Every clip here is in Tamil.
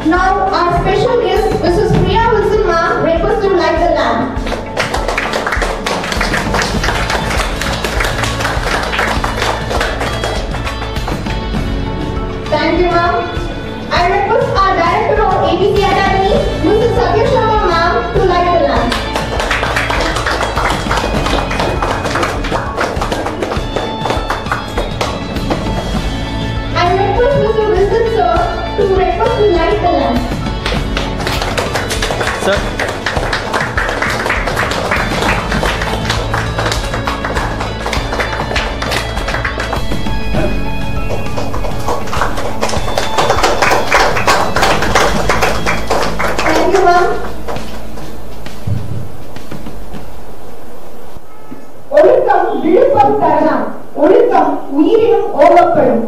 Now our special guest, Mrs. Priya Wilson ma'am, requests to light the lamp. Thank you, ma'am. I request our director of ABC Academy, Mrs. Satya Sharma ma'am, to light the lamp. I request Mr. Wilson sir to request to light the lamp. Sir. Thank you, ma'am. ஒழுக்கம் விழுப்பம் தரலாம், ஒழுக்கம் உயிரினும் ஓவப்படும்.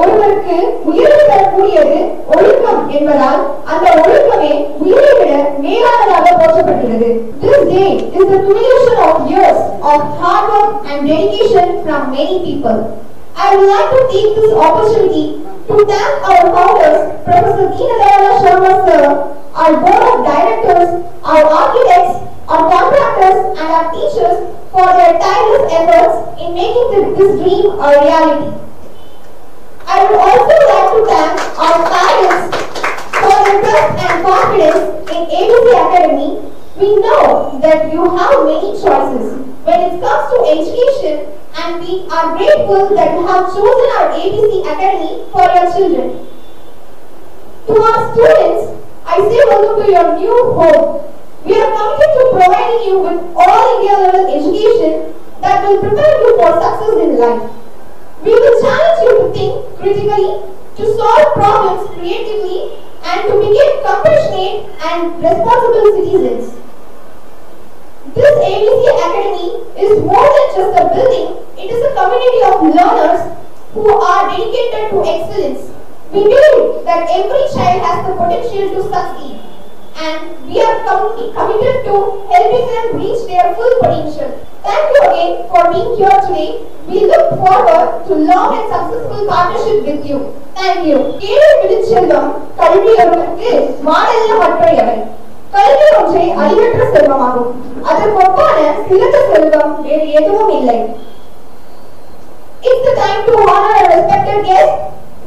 ஒருவருக்கு உயிரை தரக்கூடியது ஒழுக்கம் என்பதால் அந்த ஒழுக்கமே உயிரை விட மேலானதாக போற்றப்படுகிறது. This day is the culmination of years of hard work and dedication from many people. I would like to take this opportunity to thank our founders, Professor Deenadayala Sharma sir, our board of directors, our architects, our contractors and our teachers for their tireless efforts in making this dream a reality. I would also like to thank our parents for their trust and confidence in ABC Academy. We know that you have many choices when it comes to education, and we are grateful that you have chosen our ABC Academy for your children. To our students, I say welcome to your new home. We are committed to providing you with all India level education that will prepare you for success in life. We will challenge you to think critically, to solve problems creatively, and to become compassionate and responsible citizens. This ABC Academy is more than just a building, it is a community of learners who are dedicated to excellence. We believe that every child has the potential to succeed, and we are committed to helping them reach their full potential. Thank you again for being here today. We look forward to long and successful partnership with you. Thank you. கேடு விழுச்செல்வம் கல்வியவர்களுக்கு மாடல்ல மற்றையவை. கல்வி ஒன்றை அழிவற்ற செல்வமாகும். அதற்கொப்பான சிறந்த செல்வம் வேறு எதுவும் இல்லை. It's the time to honor a respected guest.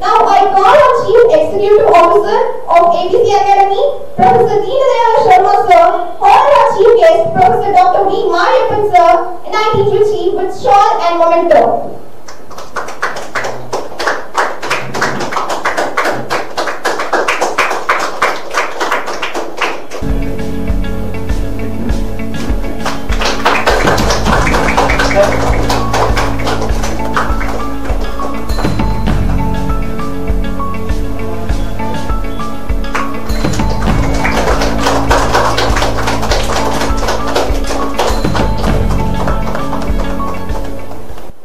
Now I call on Chief Executive Officer of ABC Academy, Professor Deenadayala Sharma sir, honor our Chief Guest, Professor Dr. V. Mariyappan sir, NIT Trichy with shawl and memento.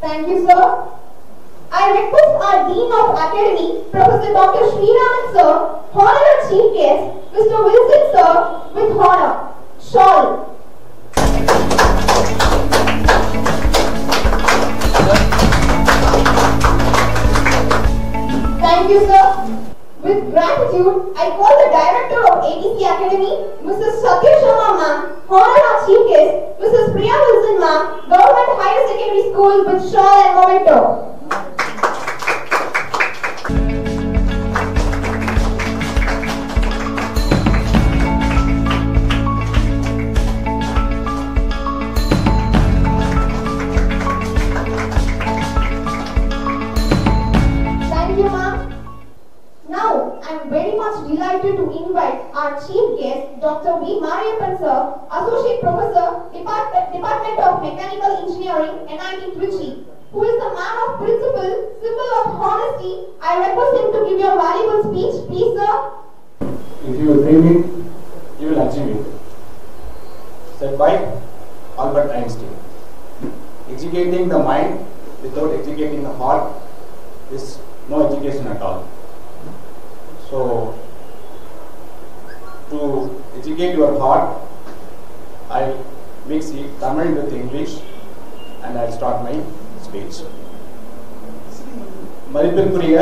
Thank you, sir. I request our Dean of Academy, Professor Dr. Sriraman sir, honor our Chief Guest, Mr. Wilson sir, with honor. Shawl. Thank you, sir. With gratitude, I call the Director of ABC Academy, Mrs. Satya Sharma ma'am, honor our Chief Guest, Mrs. Priya Wilson ma'am, Government Higher Secondary School with shawl and memento. Thank you, ma'am. Now, I am very much delighted to invite our Chief Guest, Dr. V. Mariyappan sir, Associate Professor, Department of Mechanical Engineering, NIT Trichy, who is a man of principle, symbol of honesty. I request him to give you a valuable speech. Please, sir. If you dream it, you will achieve it. Said by Albert Einstein. Educating the mind without educating the heart is no education at all. So, to educate your heart, I'll mix Tamil with English and I'll start my speech. மதிப்பிற்குரிய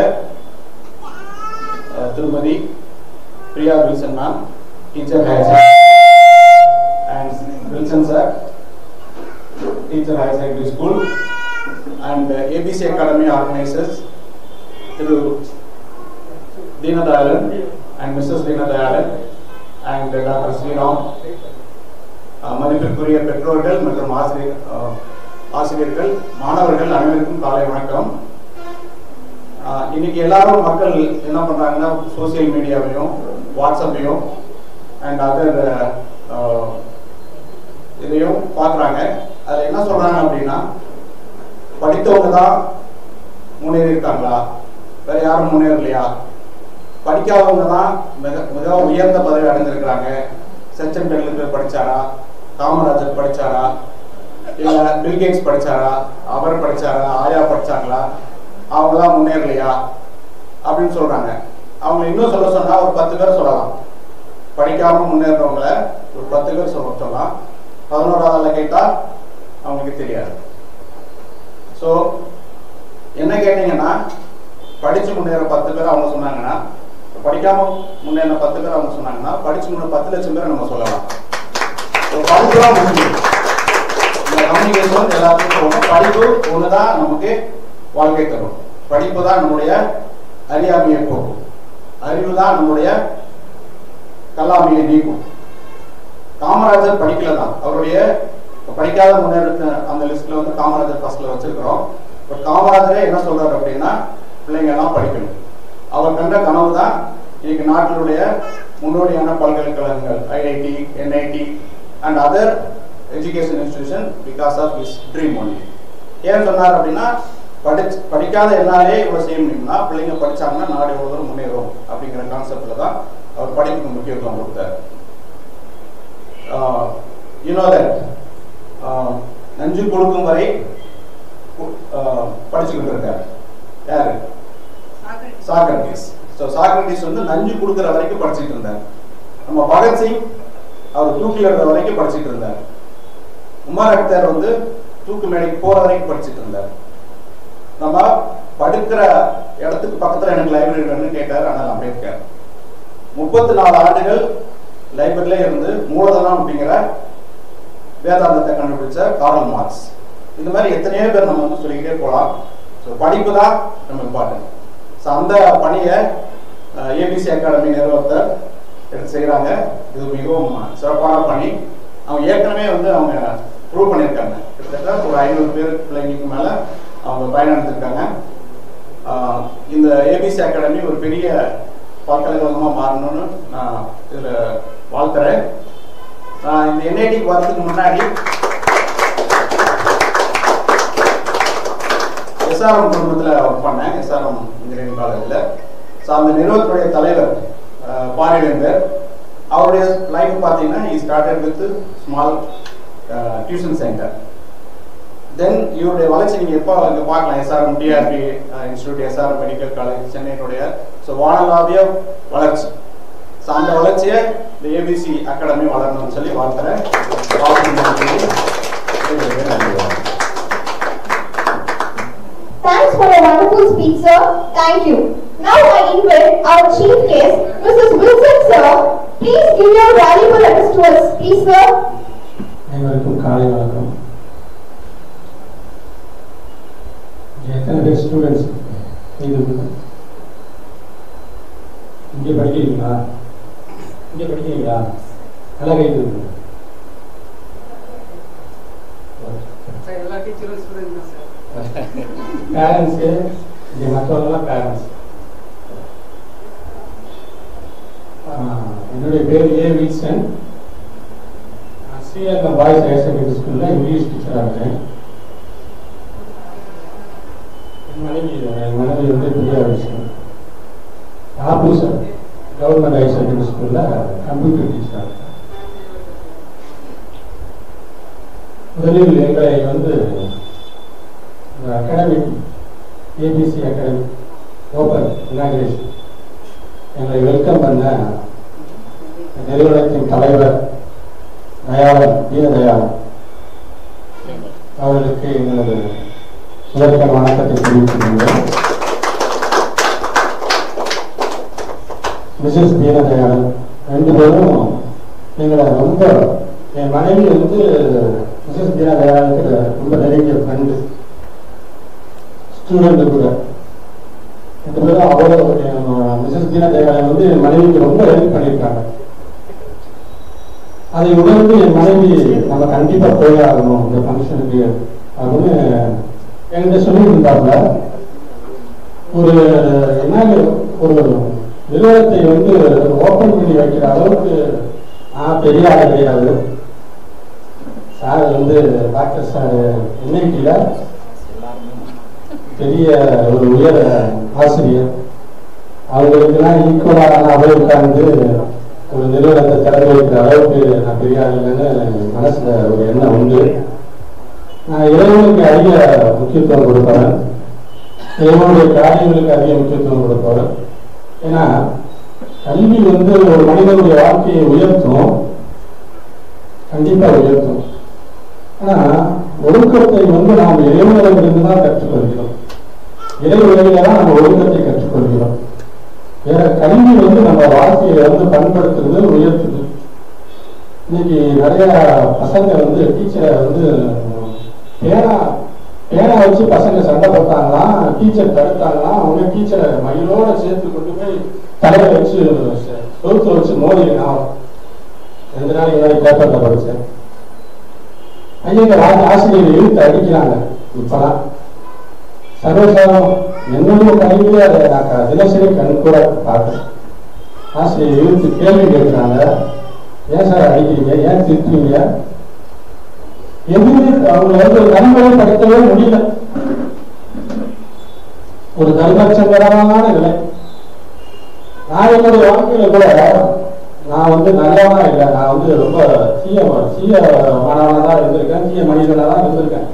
திருமதி Priya Wilson ma'am, teacher higher and Wilson sir, teacher higher secondary school, and ABC Academy organizers through Deena Dayalan and Mrs. Deena Dayalan and Dr. Sriram, மதிப்பிற்குரிய பெற்றோர்கள் மற்றும் ஆசிரியர்கள், மாணவர்கள் அனைவருக்கும் காலை வணக்கம். இன்னைக்கு எல்லாரும் மக்கள் என்ன பண்றாங்கன்னா சோசியல் மீடியாவையும் வாட்ஸ்அப்பையும் அண்ட் அதர் இதையும் பார்க்குறாங்க. அதில் என்ன சொல்றாங்க அப்படின்னா, படித்தவங்க தான் முன்னேறி இருக்காங்களா, வேற யாரும் முன்னேறலையா, படிக்காதவங்க தான் மிக உயர்ந்த பதவி அடைஞ்சிருக்கிறாங்க, சச்சின் டெண்டுல்கர் படிச்சாரா, காமராஜர் படிச்சாரா, இல்ல பில்கேட்ஸ் படிச்சாரா, அவர் படிச்சாரா, ஆயா படிச்சாங்களா, அவங்க தான் முன்னேறலையா அப்படின்னு சொல்றாங்க. அவங்க இன்னும் சொல்ல சொன்னா ஒரு 10 பேர் சொல்லலாம். படிக்காம முன்னேறவங்கள ஒரு 10 பேர் சொல்லலாம். 11ஆவதுல கேட்டா அவங்களுக்கு தெரியாது. ஸோ என்ன கேட்டீங்கன்னா, படிச்சு முன்னேற 10 பேர் அவங்க சொன்னாங்கன்னா, படிக்காம முன்னேற 10 பேர் அவங்க சொன்னாங்கன்னா, படிச்சு முன்னேற 10 லட்சம் பேரை நம்ம சொல்லலாம். படிப்புதான் முக்கியம். இந்த கம்யூனிகேஷன் எல்லாத்துக்கும் சொல்லணும். படிப்பு ஒண்ணுதான் நமக்கு வாழ்க்கை தரும். படிப்பு தான் நம்முடைய அறியாமையை போக்கும். அறிவு தான் நம்முடைய கல்லாமையை நீக்கும். காமராஜர் படிக்கல தான். அவருடைய படிக்காத முன்னேற்ற அந்த லிஸ்ட்ல வந்து காமராஜர் ஃபர்ஸ்ட்ல வச்சிருக்கிறோம். பட் காமராஜரே என்ன சொல்றாரு அப்படின்னா, பிள்ளைங்க எல்லாம் படிக்கணும். அவர் கண்ட கனவு தான் இன்னைக்கு நாட்டினுடைய முன்னோடியான பல்கலைக்கழகங்கள் IIT, NIT and other education institution because of his dream only. ஏன் சொன்னார் அப்படின்னா, படிக்காத எல்லாரே இவ்வளவு செய்ய முடியும்னா பிள்ளைங்க படிச்சாங்கன்னா நாடு எவ்வளவு தூரம் முன்னேறும் அப்படிங்கிற கான்செப்ட்ல தான் அவர் படிப்புக்கு முக்கியத்துவம் கொடுத்தார். You know that நஞ்சு கொடுக்கும் வரை படிச்சுக்கிட்டு இருக்காரு யாரு? சாக்ரட்டிஸ். ஸோ சாக்ரட்டிஸ் வந்து நஞ்சு கொடுக்குற வரைக்கும் படிச்சுட்டு இருந்தார். நம்ம பகத்சிங் அவர் தூக்கில் இருக்கிற வரைக்கும் படிச்சுட்டு இருந்தார். உமர் அக்தர் வந்து தூக்கு மேடைக்கு போற வரைக்கும் படிச்சுட்டு இருந்தார். நம்ம படுக்கிற இடத்துக்கு பக்கத்துல எனக்கு லைப்ரரி வேணும்னு கேட்டார் அண்ணல் அம்பேத்கர். 34 ஆண்டுகள் லைப்ரரியில இருந்து மூலதனம் அப்படிங்கிற வேதாந்தத்தை கண்டுபிடிச்ச கார்ல் மார்க்ஸ். இந்த மாதிரி எத்தனையோ பேர் நம்ம வந்து சொல்லிக்கிட்டே போகலாம். ஸோ படிப்பு தான் நம்ம இம்பார்ட்டன்ட். ஸோ அந்த பணியை ஏபிசி அகாடமி நிறுவனத்தை எடுத்து செய்கிறாங்க. இது மிகவும் சிறப்பான பணி. அவங்க ஏற்கனவே வந்து அவங்க ப்ரூவ் பண்ணியிருக்காங்க. கிட்டத்தட்ட ஒரு 500 பேர் பிள்ளைங்களுக்கு மேலே அவங்க பயனடைஞ்சிருக்காங்க. இந்த ஏபிசி அகாடமி ஒரு பெரிய பல்கலைக்கழகமாக மாறணும்னு நான் இதில் வாழ்த்துறேன். நான் இந்த என்ஐடிக்கு வரதுக்கு முன்னாடி எஸ்ஆர்எம் குடும்பத்தில் ஒர்க் பண்ணேன், எஸ்ஆர்எம் இன்ஜினியரிங் காலேஜில். ஸோ அந்த நிறுவனத்துடைய தலைவர் பாரிவேந்தர், அவருடைய லைஃப் பார்த்தீங்கன்னா he started with small tuition center. தென் இவருடைய வளர்ச்சி நீங்கள் எப்போ இங்கே பார்க்கலாம். SRM TRP institute, SRM medical college சென்னையினுடைய ஸோ வானலாவிய வளர்ச்சி. ஸோ அந்த வளர்ச்சியை இந்த ஏபிசி அகாடமி வளரணும்னு சொல்லி வாழ்த்துறேன். Thanks for a wonderful speech, sir. Thank you. Now I invite our chief guest, Mrs. Wilson, sir. Please give your valuable address to us, please, sir. அனைவருக்கும் காலை வணக்கம். எத்தனை பேர் ஸ்டூடெண்ட்ஸ் இங்கே படிக்கிறீங்களா? இங்கே படிக்கிறீங்களா? நல்லா கைது பேரண்ட்ஸு இங்கே மற்றவங்களாம் பேரண்ட்ஸ். என்னுடைய பேர் ஏ Wilson. Srirangam boys higher secondary ஸ்கூலில் இங்கிலீஷ் டீச்சராக இருக்கேன். என் மனைவி வந்து பெரிய விஷயம் ஆபூசர் கவர்மெண்ட் ஹையர் செகண்டரி ஸ்கூலில் கம்ப்யூட்டர் டீச்சராக இருக்கேன். முதலில் எங்களை வந்து academic ABC academy open inauguration எங்களை வெல்கம் பண்ண நிறுவனத்தின் தலைவர் தயாளன் தீனதயாளன் அவர்களுக்கு எங்களது முதற்கண் வணக்கத்தை தெரிவிக்கின்றோம். மிஸ்ஸஸ் தீனதயாளன் 2 பேரும் எங்களை ரொம்ப, என் மனைவி வந்து மிஸ்ஸஸ் தீனதயாளனுக்கு ரொம்ப நெருங்கிய ஃப்ரெண்டு, ஸ்டூடெண்ட் கூட. 2 பேரும் அவ்வளோ மிஸ்ஸஸ் தீனதயாளன் வந்து என் மனைவிக்கு ரொம்ப ஹெல்ப் பண்ணியிருக்காங்க. அதை உணர்ந்து என் மனைவி நம்ம கண்டிப்பாக போய் ஆகணும் இந்த ஃபங்க்ஷனுக்கு அப்படின்னு என்கிட்ட சொல்லிட்டு இருந்தாங்க. ஒரு என்ன ஒரு நிறுவனத்தை வந்து ஓப்பன் பண்ணி வைக்கிற அளவுக்கு நான் பெரிய ஆள் கிடையாது. சார் வந்து டாக்டர் சார் என்ஐடியில் பெரிய ஒரு உயர் ஆசிரியர், அவங்களுக்கெல்லாம் ஈக்குவலாக நான் உட்கார்ந்து ஒரு நிறுவனத்தை திறந்து வைக்கிற அளவுக்கு நான் பெரிய ஆள் இல்லைன்னு மனசுல ஒரு எண்ணம் உண்டு. நான் இறைவனுக்கு அதிக முக்கியத்துவம் கொடுப்பேன், இறைவனுடைய காரியங்களுக்கு அதிக முக்கியத்துவம் கொடுப்பேன். ஏன்னா கல்வி வந்து ஒரு மனிதனுடைய வாழ்க்கையை உயர்த்தும், கண்டிப்பா உயர்த்தும். ஆனா ஒழுக்கத்தை வந்து நாம் இறைவனிடமிருந்து தான் கற்றுக்கொள்கிறோம், இறை வழியில தான் நம்ம ஒழுக்கத்தை கற்றுக்கொள்கிறோம். வேற கல்வி வந்து நம்ம வாழ்க்கையை வந்து பண்படுத்துறது, உயர்த்துது. இன்னைக்கு நிறைய பசங்க வந்து டீச்சரை வந்து பேனா வச்சு பசங்க சண்டை போட்டாங்களாம், டீச்சர் தடுத்தாங்களாம். அவங்க டீச்சரை மயிலோட சேர்த்து கொண்டு போய் தலையை வச்சு சொத்து வச்சு மோதினான். 2 நாளைக்கு முன்னாடி பேப்பர்ல படிச்சேன். ஐயங்க ஆசிரியர் இழுத்து அடிக்கிறாங்க. இப்பதான் சர்வசாரம் என்னுடைய கல்வியில அதை நான் தினசரி கண் கூட பார்த்தேன். ஆசிரியர் இழுத்து கேள்வி கேட்கிறாங்க, ஏன் சார் அடிக்கிறீங்க, ஏன் திட்டுறீங்க? எதுவுமே அவங்க வந்து ஒரு நன்மையை படுத்தவே முடியல. ஒரு தர்மச்சங்கரமான நிலை. நான் என்னுடைய வாழ்க்கையில கூட நான் வந்து நல்லவனா இல்லை, நான் வந்து ரொம்ப தீய மாணவனா தான் இருந்திருக்கேன், தீய மனிதனா தான் இருந்திருக்கேன்.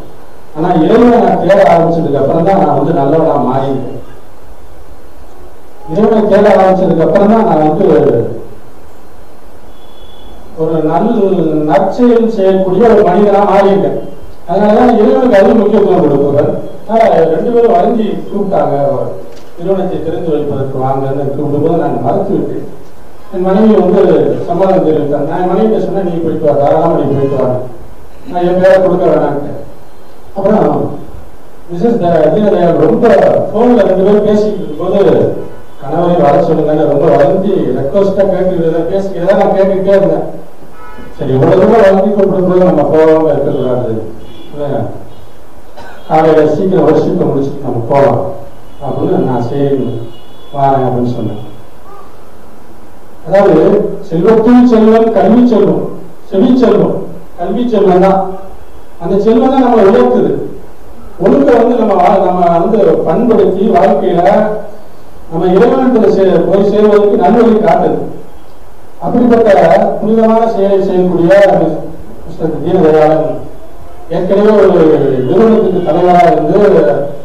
ஆனா இறைவனை நான் தேட ஆரம்பிச்சதுக்கு அப்புறம் தான் நான் வந்து நல்லவனா மாறியிருக்கேன். இறைவனை தேட ஆரம்பிச்சதுக்கு அப்புறம் தான் நான் வந்து ஒரு நற்செயல் செய்யக்கூடிய ஒரு மனிதனா மாறியிருக்கேன். அதனாலதான் இறைவனுக்கு அதிக முக்கியத்துவம் கொடுப்பவர். 2 பேரும் வரைஞ்சி கூப்பிட்டாங்க, நிறுவனத்தை திறந்து வைப்பதற்கு வாங்கன்னு கூப்பிடும்போது நான் மறுத்துவிட்டு என் மனைவி வந்து சம்மதம் தெரிவித்தாங்க. நான் என் மனைவி சொன்னேன், நீ போயிட்டு வா, தாராளமா நீ போயிட்டு வாங்க, நான் என் பேரை கொடுக்க வேணான்ட்டு. அப்புறம் மிஸ்ஸஸ் தீனதயாள் ரொம்ப போன்ல 2 பேரும் பேசிக்கிட்டு இருக்கும்போது கணவரை வர சொல்லுங்கன்னு ரொம்ப வளர்ந்து ரெக்வஸ்டா பேசிக்கிறதா நான் கேட்டுக்கிட்டே இருந்தேன். சரி, இவ்வளவு தூரம் வளர்ந்து கூப்பிடும்போது நம்ம போகாம இருக்கக்கூடாது, காலையில சீக்கிரம் வருஷத்தை முடிச்சுட்டு நம்ம போகலாம் அப்படின்னு நான் சரி வாரேன் அப்படின்னு சொன்னேன். அதாவது செல்வத்தில் செல்வம் கல்வி செல்வம், செவி செல்வம் கல்வி செல்வம் தான். அந்த செல்வம் தான் நம்மளை உயர்த்துது. ஒழுக்க வந்து நம்ம வந்து பண்படுத்தி வாழ்க்கையில நம்ம இறைவனத்துல போய் சேர்வதற்கு நல்வழி காட்டுது. அப்படிப்பட்ட புனிதமான செயலை செய்யக்கூடிய மிஸ்டர் தீனதயாளன் ஏற்கனவே ஒரு நிறுவனத்துக்கு தலைவராக இருந்து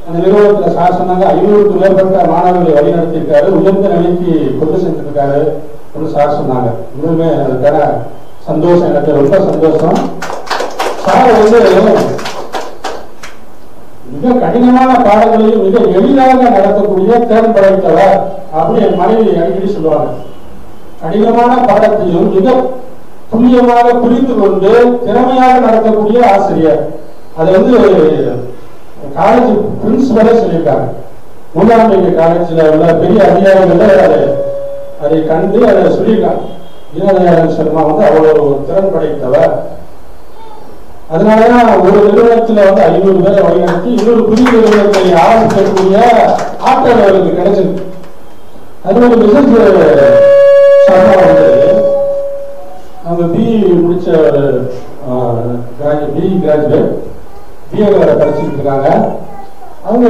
அந்த நிறுவனத்துல சார் சொன்னாங்க 500க்கும் மேற்பட்ட மாணவர்களை வழிநடத்தியிருக்காரு, உயர்ந்த நிலைக்கு கொண்டு சென்றிருக்காரு அப்படின்னு சார் சொன்னாங்க. இன்னுமே அதுக்கான சந்தோஷம், எனக்கு ரொம்ப சந்தோஷம். சார் வந்து மிக கடினமான பாடங்களையும் மிக எளிதாக நடத்தக்கூடிய திறன் படைத்தவர் அப்படின்னு என் மனைவி அடிக்கடி சொல்லுவாங்க. கடினமான பாடத்தையும் மிக துல்லியமாக புரிந்து கொண்டு திறமையாக நடத்தக்கூடிய ஆசிரியர். அது வந்து காலேஜ் பிரின்சிபலே சொல்லியிருக்காங்க. மூலாம்பிகை காலேஜில் உள்ள பெரிய அதிகாரிகள் அதை கண்டு அதை சொல்லியிருக்காங்க. தீனதயாளன் சர்மா வந்து அவ்வளவு திறன் படைத்தவர். அதனாலதான் ஒரு நிறுவனத்துல வந்து 500 பேரை வழிநடத்தி இன்னொரு புதிய நிறுவனத்தை ஆரம்பிக்கக்கூடிய ஆற்றல் அவருக்கு கிடைச்சிருக்கு. அது ஒரு மிஸ்ஸஸ் சர்மா வந்து அவங்க பிஇ முடிச்ச பிஇ கிராஜுவேட், பிஏ படிச்சுட்டு இருக்காங்க. அவங்க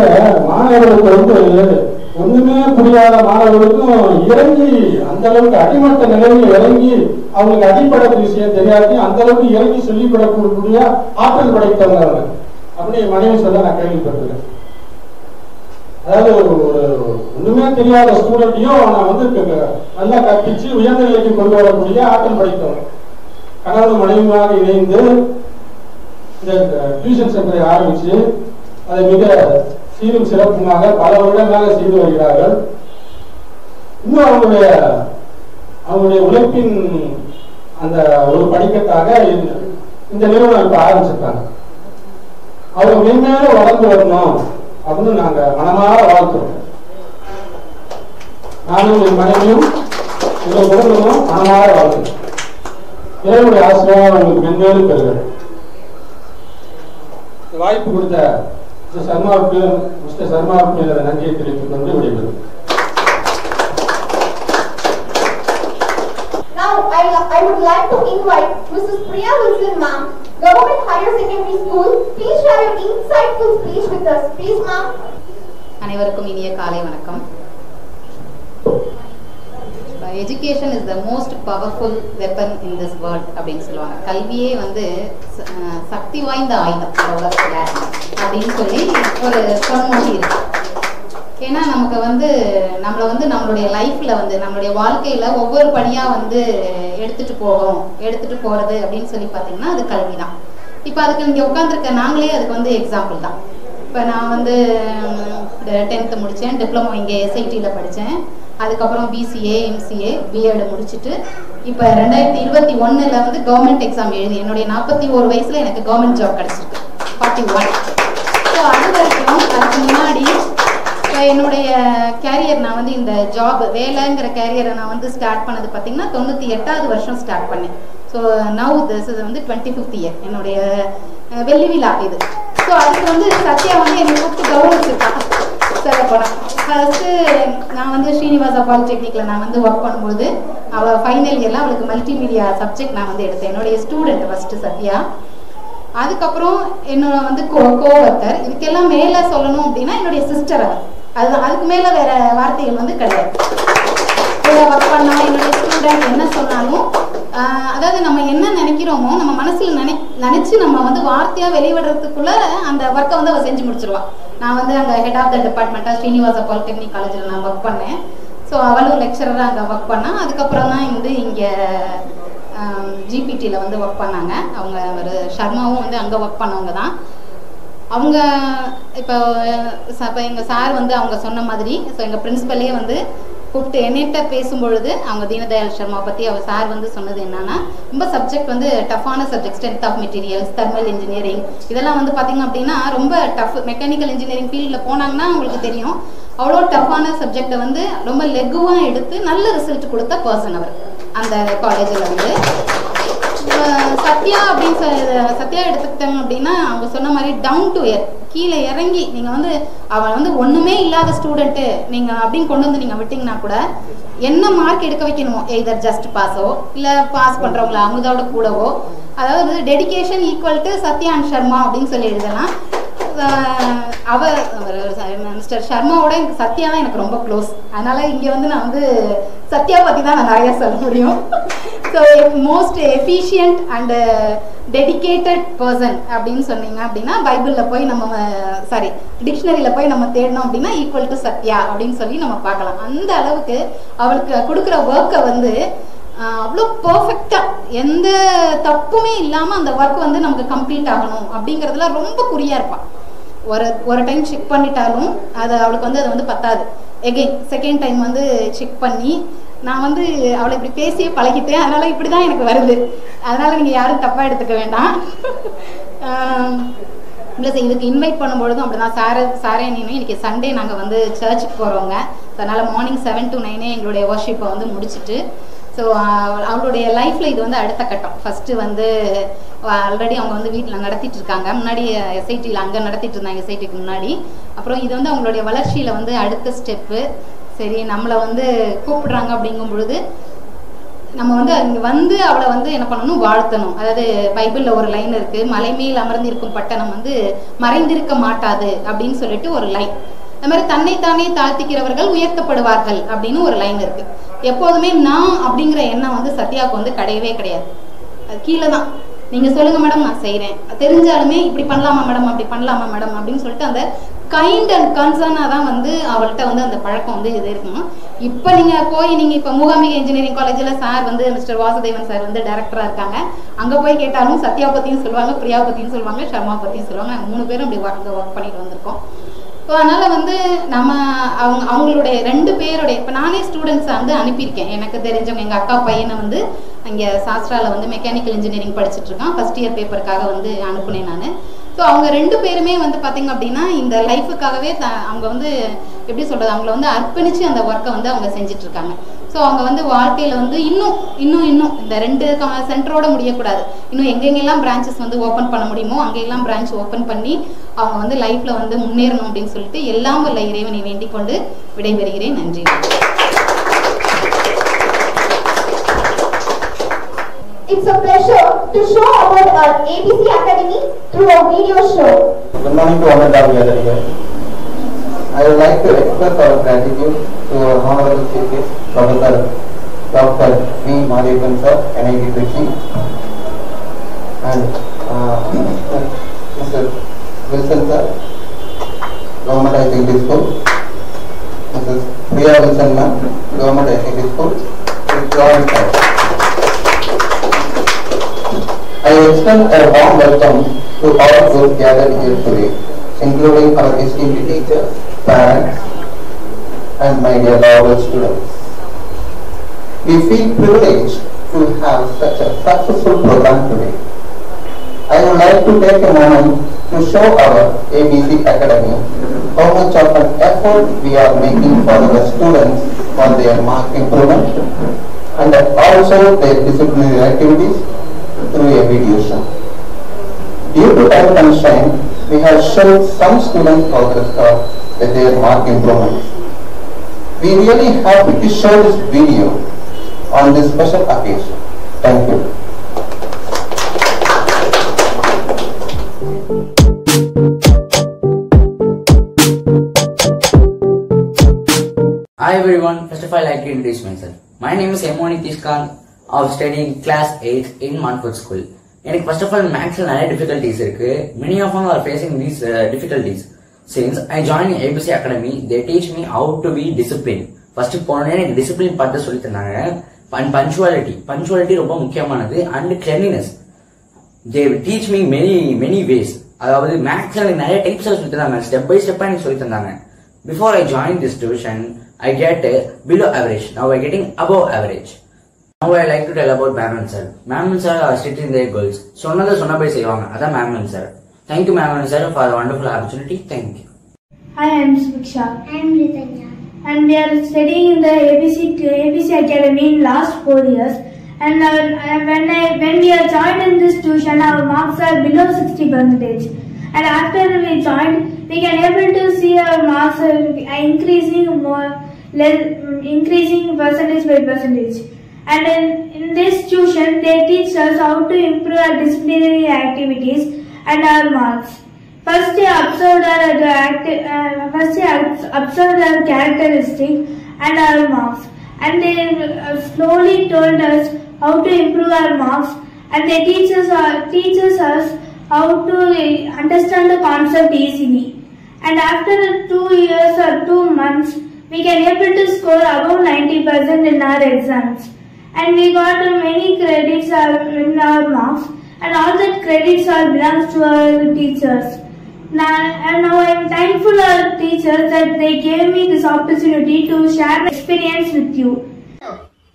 மாணவர்களுக்கு வந்து ஒண்ணுமே புரியாத மாணவர்களுக்கும் இறங்கி அந்த அளவுக்கு அடிமட்ட நிலையில் இறங்கி அவங்களுக்கு அடிப்படை விஷயம் தெரியாது, அந்த அளவுக்கு இறங்கி சொல்லிவிடக்கூடிய ஆற்றல் படைத்தவங்க அவங்க அப்படி மனைவி சொல்ல நான் கேள்விப்பட்டிருக்கேன். அதாவது ஒரு ஒண்ணுமே தெரியாத ஸ்டூடெண்ட்டையும் நான் வந்து நல்லா கற்பிச்சு உயர்ந்த நிலைக்கு கொண்டு வரக்கூடிய ஆற்றல் படைத்தவங்க. கணவன் மனைவியாக இணைந்து இந்த டியூஷன் சென்டரை ஆரம்பிச்சு அதை மிக சீரும் சிறப்புமாக பல வருடங்களாக செய்து வருகிறார்கள். இன்னும் அவங்களுடைய அவங்களுடைய உழைப்பின் அந்த ஒரு படிக்கட்டாக இந்த நிறுவனம் இப்ப ஆரம்பிச்சிருக்காங்க. அவங்க மென்மேலும் வளர்ந்து வரணும் அப்படின்னு நாங்க மனமாற வாழ்த்துறோம். நானும் என் மனைவியும் உங்கள் குடும்பமும் மனமாற வாழ்த்துறோம். இறைவனுடைய ஆசீர்வாதம் உங்களுக்கு மென்மேலும் பெறுகிறது. வாய்ப்பு கொடுத்த மிஸ்டர் சர்மாவுக்கு எனது நன்றியை தெரிவித்துக் கொண்டு விடைபெறும். Now I would like to invite Mrs. Priya Wilson ma'am, Government Higher Secondary School. Please share your insightful speech with us. Please ma'am. அனைவருக்கும் இனிய காலை வணக்கம். Education is the most powerful weapon in this world அப்படின்னு சொல்லுவாங்க. கல்வியே வந்து சக்தி வாய்ந்த ஆயுதம் இந்த உலகத்தில் அப்படின்னு சொல்லி ஒரு பொன்மொழி இருக்கு. ஏன்னா நமக்கு வந்து நம்மளுடைய லைஃப்ல வந்து நம்மளுடைய வாழ்க்கையில ஒவ்வொரு படியா வந்து எடுத்துட்டு போறது அப்படின்னு சொல்லி பார்த்தீங்கன்னா அது கல்வி தான். இப்போ அதுக்கு இங்கே உட்காந்துருக்க நாங்களே அதுக்கு வந்து எக்ஸாம்பிள் தான். இப்போ நான் வந்து 10th முடித்தேன், டிப்ளமோ இங்கே எஸ்ஐடியில் படித்தேன். அதுக்கப்புறம் பிசிஏ, எம்சிஏ, பிஎட் முடிச்சுட்டு இப்போ 2021 வந்து கவர்மெண்ட் எக்ஸாம் எழுதி என்னுடைய 41 வயசில் எனக்கு கவர்மெண்ட் ஜாப் கிடச்சிருக்கு, 41. ஸோ அது வரைக்கும் அதுக்கு முன்னாடி இப்போ என்னுடைய கேரியர் நான் வந்து இந்த ஜாப் வேலைங்கிற கேரியரை நான் வந்து ஸ்டார்ட் பண்ணது பார்த்தீங்கன்னா 98வது வருஷம் ஸ்டார்ட் பண்ணேன். ஸோ நவ் திஸ் இஸ் வந்து 25th இயர் என்னுடைய வெள்ளி விழா இது. ஸோ அதுக்கு வந்து சத்யா வந்து என்னை கூப்பிட்டு கௌரவிச்சிருக்கான். சொல்ல போனேன் ஃபர்ஸ்ட்டு நான் வந்து ஸ்ரீனிவாசா பாலிடெக்னிக்கில் நான் வந்து ஒர்க் பண்ணும்போது அவள் ஃபைனல் இயரில் அவளுக்கு மல்டிமீடியா சப்ஜெக்ட் நான் வந்து எடுத்தேன். என்னுடைய ஸ்டூடெண்ட் ஃபஸ்ட்டு சத்யா. அதுக்கப்புறம் என்னோட வந்து கோவர்க்கர். இதுக்கெல்லாம் மேலே சொல்லணும் அப்படின்னா என்னுடைய சிஸ்டர் அதுதான். அதுக்கு மேலே வேற வார்த்தைகள் வந்து கிடையாது. ஒர்க் பண்ணோம் என்னுடைய ஸ்டூடெண்ட் என்ன சொன்னாலும் அதாவது நம்ம என்ன நினைக்கிறோமோ நம்ம மனசில் நினைச்சு நம்ம வந்து வார்த்தையாக வெளிவிடுறதுக்குள்ள அந்த ஒர்க்கை வந்து அவள் செஞ்சு முடிச்சிருவாள். நான் வந்து அங்கே ஹெட் ஆஃப் த டிபார்ட்மெண்ட்டாக ஸ்ரீனிவாசா பாலிடெக்னிக் காலேஜில் நான் ஒர்க் பண்ணேன். ஸோ அவளும் லெக்சரராக அங்கே ஒர்க் பண்ணால். அதுக்கப்புறம் தான் வந்து இங்கே ஜிபிடியில் வந்து ஒர்க் பண்ணாங்க. அவங்க ஒரு ஷர்மாவும் வந்து அங்கே ஒர்க் பண்ணவங்க தான். அவங்க இப்போ எங்கள் சார் வந்து அவங்க சொன்ன மாதிரி ஸோ எங்கள் பிரின்ஸிபலே வந்து கூப்பிட்டு என்னிட்ட பேசும்பொழுது அவங்க தீனதயாள் சர்மா பற்றி அவர் சார் வந்து சொன்னது என்னன்னா, ரொம்ப சப்ஜெக்ட் வந்து டஃப்பான subject, strength of materials, thermal engineering இதெல்லாம் வந்து பார்த்திங்க அப்படின்னா ரொம்ப டஃப். மெக்கானிக்கல் இன்ஜினியரிங் ஃபீல்டில் போனாங்கன்னா உங்களுக்கு தெரியும் அவ்வளோ டஃப்பான சப்ஜெக்டை வந்து ரொம்ப லெகுவாக எடுத்து நல்ல ரிசல்ட் கொடுத்த பர்சன் அவர் அந்த காலேஜில் வந்து. சத்யா சத்யா எடுத்துக்கிட்டாங்க அப்படின்னா அவங்க சொன்ன மாதிரி டவுன் டு எர்த், கீழே இறங்கி நீங்கள் வந்து அவன் வந்து ஒன்றுமே இல்லாத ஸ்டூடெண்ட்டு நீங்கள் அப்படின்னு கொண்டு வந்து நீங்கள் விட்டிங்கன்னா கூட என்ன மார்க் எடுக்க வைக்கணுமோ எய்தர் ஜஸ்ட் பாஸோ இல்லை பாஸ் பண்ணுறவங்கள அவங்களோட கூடவோ, அதாவது dedication equal to Sathya and Sharma அப்படின்னு சொல்லி எழுதலாம். மிஸ்டர் சர்மாவோட எனக்கு சத்யா தான் எனக்கு ரொம்ப க்ளோஸ். அதனால் இங்கே வந்து நான் வந்து சத்யா பற்றி தான் நான் நிறையா சொல்ல முடியும். So most efficient and dedicated person அப்படின்னு சொன்னீங்க அப்படின்னா பைபிளில் போய் நம்ம டிக்ஷனரியில் போய் நம்ம தேடணும் அப்படின்னா ஈக்குவல் டு சத்யா அப்படின்னு சொல்லி நம்ம பார்க்கலாம். அந்த அளவுக்கு அவளுக்கு கொடுக்குற ஒர்க்கை வந்து அவ்வளோ பர்ஃபெக்டாக எந்த தப்புமே இல்லாமல் அந்த ஒர்க் வந்து நமக்கு கம்ப்ளீட் ஆகணும் அப்படிங்கிறதுல ரொம்ப குறியாக இருப்பாள். ஒரு டைம் செக் பண்ணிட்டாலும் அது அவளுக்கு வந்து அது வந்து பத்தாது. எகெயின் செகண்ட் டைம் வந்து செக் பண்ணி நான் வந்து அவளை இப்படி பேசியே பழகிட்டேன், அதனால் இப்படி தான் எனக்கு வருது, அதனால் நீங்கள் யாரும் தப்பாக எடுத்துக்க வேண்டாம். இல்லை சார் இதுக்கு இன்வைட் பண்ணும்பொழுதும் அப்படி தான் சாரே நீனும் இன்றைக்கி சண்டே நாங்கள் வந்து சர்ச்சுக்கு போகிறவங்க, அதனால் மார்னிங் 7 to 9 எங்களுடைய வர்ஷிப்பை வந்து முடிச்சுட்டு ஸோ அவளுடைய லைஃப்பில் இது வந்து அடுத்த கட்டம். ஃபஸ்ட்டு வந்து ஆல்ரெடி அவங்க வந்து வீட்டில் நடத்திட்டு இருக்காங்க, முன்னாடி எஸ்ஐடியில் அங்கே நடத்திட்டு இருந்தாங்க எஸ்ஐடிக்கு முன்னாடி. அப்புறம் இது வந்து அவங்களுடைய வளர்ச்சியில் வந்து அடுத்த ஸ்டெப்பு. சரி நம்மளை வந்து கூப்பிடுறாங்க அப்படிங்கும் பொழுது நம்ம வந்து அங்கே வந்து அவளை வந்து என்ன பண்ணணும், வாழ்த்தணும். அதாவது பைபிளில் ஒரு லைன் இருக்குது, மலை மேல் அமர்ந்திருக்கும் பட்டணம் வந்து மறைந்திருக்க மாட்டாது அப்படின்னு சொல்லிட்டு ஒரு லைன். அது மாதிரி தன்னைத்தானே தாழ்த்திக்கிறவர்கள் உயர்த்தப்படுவார்கள் அப்படின்னு ஒரு லைன் இருக்குது. எப்போதுமே நான் அப்படிங்கிற எண்ணம் வந்து சத்யாவுக்கு வந்து கிடையவே கிடையாது. அது கீழே தான் நீங்கள் சொல்லுங்கள் மேடம் நான் செய்கிறேன், தெரிஞ்சாலுமே இப்படி பண்ணலாமா மேடம் அப்படி பண்ணலாமா மேடம் அப்படின்னு சொல்லிட்டு அந்த கைண்ட் அண்ட் கன்சர்னாக தான் வந்து அவள்கிட்ட வந்து அந்த பழக்கம் வந்து இது இருக்கணும். இப்போ நீங்கள் இப்போ மூகாம்பிகை இன்ஜினியரிங் காலேஜில் சார் வந்து மிஸ்டர் வாசுதேவன் சார் வந்து டைரக்டராக இருக்காங்க. அங்கே போய் கேட்டாலும் சத்யா பற்றியும் சொல்லுவாங்க, பிரியா பற்றியும் சொல்லுவாங்க, சர்மா பற்றியும் சொல்லுவாங்க. நாங்கள் 3 பேரும் அப்படி அங்கே ஒர்க் பண்ணிட்டு வந்திருக்கோம். ஸோ அதனால் வந்து நம்ம அவங்களுடைய 2 பேருடைய இப்போ நானே ஸ்டூடெண்ட்ஸை வந்து அனுப்பியிருக்கேன். எனக்கு தெரிஞ்சவங்க எங்கள் அக்கா பையனை வந்து அங்கே சாஸ்திராவில் வந்து மெக்கானிக்கல் இன்ஜினியரிங் படிச்சுட்ருக்கான். ஃபஸ்ட் இயர் பேப்பருக்காக வந்து அனுப்புனேன் நான். ஸோ அவங்க 2 பேருமே வந்து பார்த்திங்க அப்படின்னா இந்த லைஃபுக்காகவே அவங்க வந்து எப்படி சொல்கிறது, அவங்கள வந்து அர்ப்பணித்து அந்த ஒர்க்கை வந்து அவங்க செஞ்சிட்ருக்காங்க. ஸோ அவங்க வந்து வாழ்க்கையில் வந்து இன்னும் இந்த 2 சென்டரோட முடியக்கூடாது, இன்னும் எங்கெங்கெல்லாம் பிரான்ச்சஸ் வந்து ஓப்பன் பண்ண முடியுமோ அங்கெல்லாம் பிரான்ச் ஓப்பன் பண்ணி அவங்க வந்து லைஃப்பில் வந்து முன்னேறணும் அப்படின்னு சொல்லிட்டு எல்லாம் வல்ல இறைவனை வேண்டிக் கொண்டு விடைபெறுகிறேன். நன்றி. It's a pleasure to show about our ABC Academy through a video show. Good morning to all the gathering. I would like to express our gratitude to our Honorable Chief Guest, Professor Dr. V. Madhavan sir, NIT Trichy, and Mr. Wilson sir, Government ICT School, Mrs. Priya Wilson ma'am, Government ICT School, with joint sir. I extend a warm welcome to all those gathered here today, including our esteemed teachers, parents, and my dear lovable students. We feel privileged to have such a successful program today. I would like to take a moment to show our ABC Academy how much of an effort we are making for our students for their mark improvement and also their disciplinary activities through a video show. Due to time constraint, we have shown some students' progress card with their mark improvements. We really happy to show this video on this special occasion. Thank you. Hi everyone, first of all I like to introduce myself. My name is Emoni Tishkan of studying class 8 in Manford School. எனக்கு first of all maths நிறைய difficulties இருக்கு. Many of them are facing these difficulties. Since I joined ABC Academy, they teach me how to be disciplined. First போனே எனக்கு discipline பார்த்து சொல்லி தந்தாங்க. And punctuality ரொம்ப முக்கியமானது and cleanliness. They teach me many ways. அதாவது மேத்ஸ்ல எனக்கு நிறைய டைப்ஸ் சொல்லி தந்தாங்க. ஸ்டெப் பை ஸ்டெப்பா எனக்கு சொல்லி தந்தாங்க. Before I joined this tuition, I get below average. Now I getting above average. Now I like to tell about ma'am and sir. Ma'am and sir are strict in their goals. சொன்னதை சொன்னபடி செய்வாங்க. அதான் ma'am and sir. Thank you ma'am and sir for the wonderful opportunity. Thank you. Hi, I am Smiksha. I am Ritanya. And we are studying in the ABC Academy in last 4 years. And when we are joined in this tuition, our marks are below 60%. And after we joined, we can able to see our marks are increasing percentage by percentage. And in this tuition, they teach us how to improve our disciplinary activities and our marks. First, they observed our characteristics and our marks, and they slowly told us how to improve our marks, and they teaches us how to understand the concept easily. And after 2 years or 2 months, we can able to score above 90% in our exams. And we got many credits in our marks, and all that credits belongs to our teachers. Now I am thankful to our teachers that they gave me this opportunity to share my experience with you.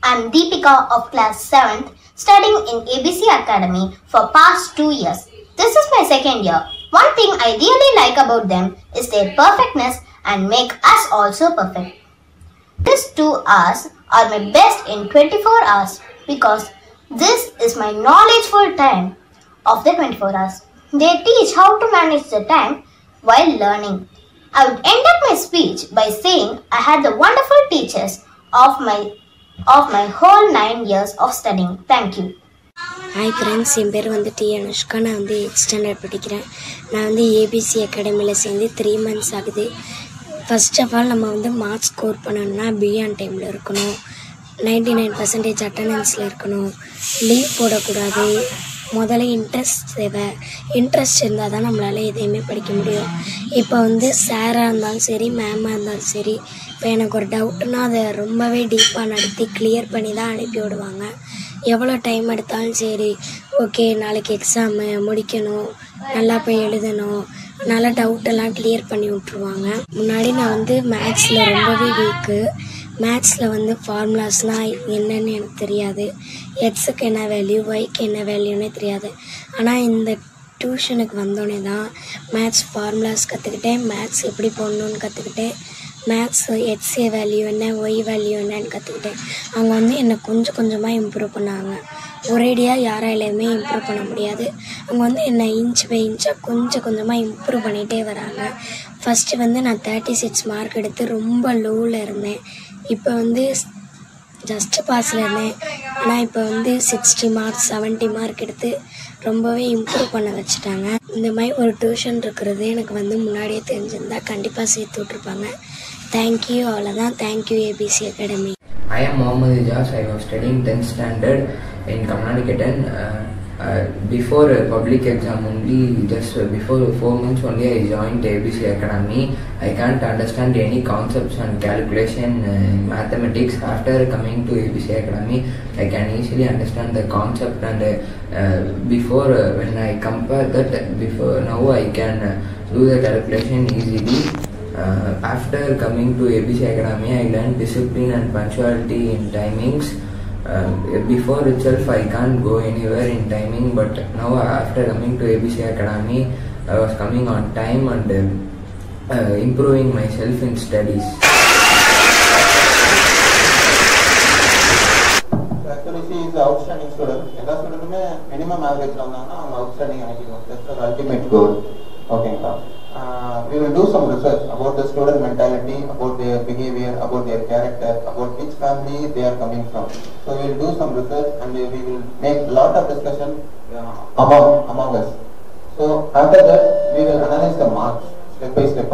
I am Deepika of class 7th, studying in ABC Academy for past 2 years. This is my 2nd year. One thing I really like about them is their perfectness and make us also perfect. These 2 hours are my best in 24 hours because this is my knowledgeful time of the 24 hours. They teach how to manage the time while learning. I would end up my speech by saying I had the wonderful teachers of my whole 9 years of studying. Thank you. Hi friends, என் பேர் டி அனுஷ்கா. நான் 8th ஸ்டாண்டர்ட் படிக்கிறேன். நான் ஏபிசி அகாடமியில் சேர்ந்து 3 months ஆகுது. ஃபர்ஸ்ட் ஆஃப் ஆல் நம்ம மார்க்ஸ் ஸ்கோர் பண்ணணும்னா பிஆன் டைமில் இருக்கணும், 99% அட்டண்டன்ஸில் இருக்கணும், லீவ் போடக்கூடாது. முதல்ல இன்ட்ரெஸ்ட் தேவை. இன்ட்ரெஸ்ட் இருந்தால் தான் நம்மளால் எதையுமே படிக்க முடியும். இப்போ சாராக இருந்தாலும் சரி, மேமாக இருந்தாலும் சரி, இப்போ எனக்கு ஒரு டவுட்னா அதை ரொம்பவே டீப்பாக நடத்தி கிளியர் பண்ணி தான் அனுப்பி விடுவாங்க. எவ்வளோ டைம் எடுத்தாலும் சரி, ஓகே நாளைக்கு எக்ஸாமு முடிக்கணும், நல்லா போய் எழுதணும் அதனால் டவுட்டெல்லாம் கிளியர் பண்ணி விட்ருவாங்க. முன்னாடி நான் வந்து மேத்ஸில் ரொம்பவே வீக்கு. மேத்ஸில் வந்து ஃபார்முலாஸ்னால் என்னன்னு எனக்கு தெரியாது. எக்ஸுக்கு என்ன வேல்யூ, ஒய்க்கு என்ன வேல்யூன்னே தெரியாது. ஆனால் இந்த டியூஷனுக்கு வந்தோடனே தான் மேத்ஸ் ஃபார்முலாஸ் கற்றுக்கிட்டேன், மேத்ஸ் எப்படி போடணுன்னு கற்றுக்கிட்டேன், மேத்ஸ் எக்ஸே வேல்யூ என்ன, ஒய் வேல்யூ என்னன்னு கற்றுக்கிட்டேன். அவங்க வந்து என்னை கொஞ்சம் கொஞ்சமாக இம்ப்ரூவ் பண்ணாங்க. ஒரேடியாக யாராலையுமே இம்ப்ரூவ் பண்ண முடியாது. அவங்க வந்து என்னை இன்ச் பை இன்ச்சாக கொஞ்சம் கொஞ்சமாக இம்ப்ரூவ் பண்ணிகிட்டே வராங்க. ஃபஸ்ட்டு வந்து நான் 36 மார்க் எடுத்து ரொம்ப லோவில் இருந்தேன். இப்போ வந்து ஜஸ்ட்டு பாஸில் இருந்தேன். ஆனால் இப்போ வந்து 60 மார்க்ஸ் 70 மார்க் எடுத்து ரொம்பவே இம்ப்ரூவ் பண்ண வச்சுட்டாங்க. இந்த மாதிரி ஒரு டியூஷன் இருக்கிறது எனக்கு வந்து முன்னாடியே தெரிஞ்சிருந்தா கண்டிப்பாக சேர்த்து விட்ருப்பாங்க. தேங்க்யூ, அவ்வளோதான். Thank you ABC Academy. I am Mohammad Ijaz. I was studying 10th standard in Kamnadiketan. Before public exam only, just before 4 months only, I joined ABC Academy. I can't understand any concepts and calculation in mathematics. After coming to ABC Academy, I can easily understand the concept, and before when I compare that, before now I can do the calculation easily. After coming to ABC Academy, I learned discipline and punctuality in timings. Before itself I can't go anywhere in timing, but now after coming to ABC Academy, I was coming on time and improving myself in studies. Actually she is an outstanding student. Ella student me minimum average vandanga avanga outstanding anikkom. That's the ultimate goal. Okay ka. We will do some research about the student mentality, about their behavior, about their character, about which family they are coming from. So we will do some research and we will make lot of discussion among us. So after that we will analyze the marks step by step.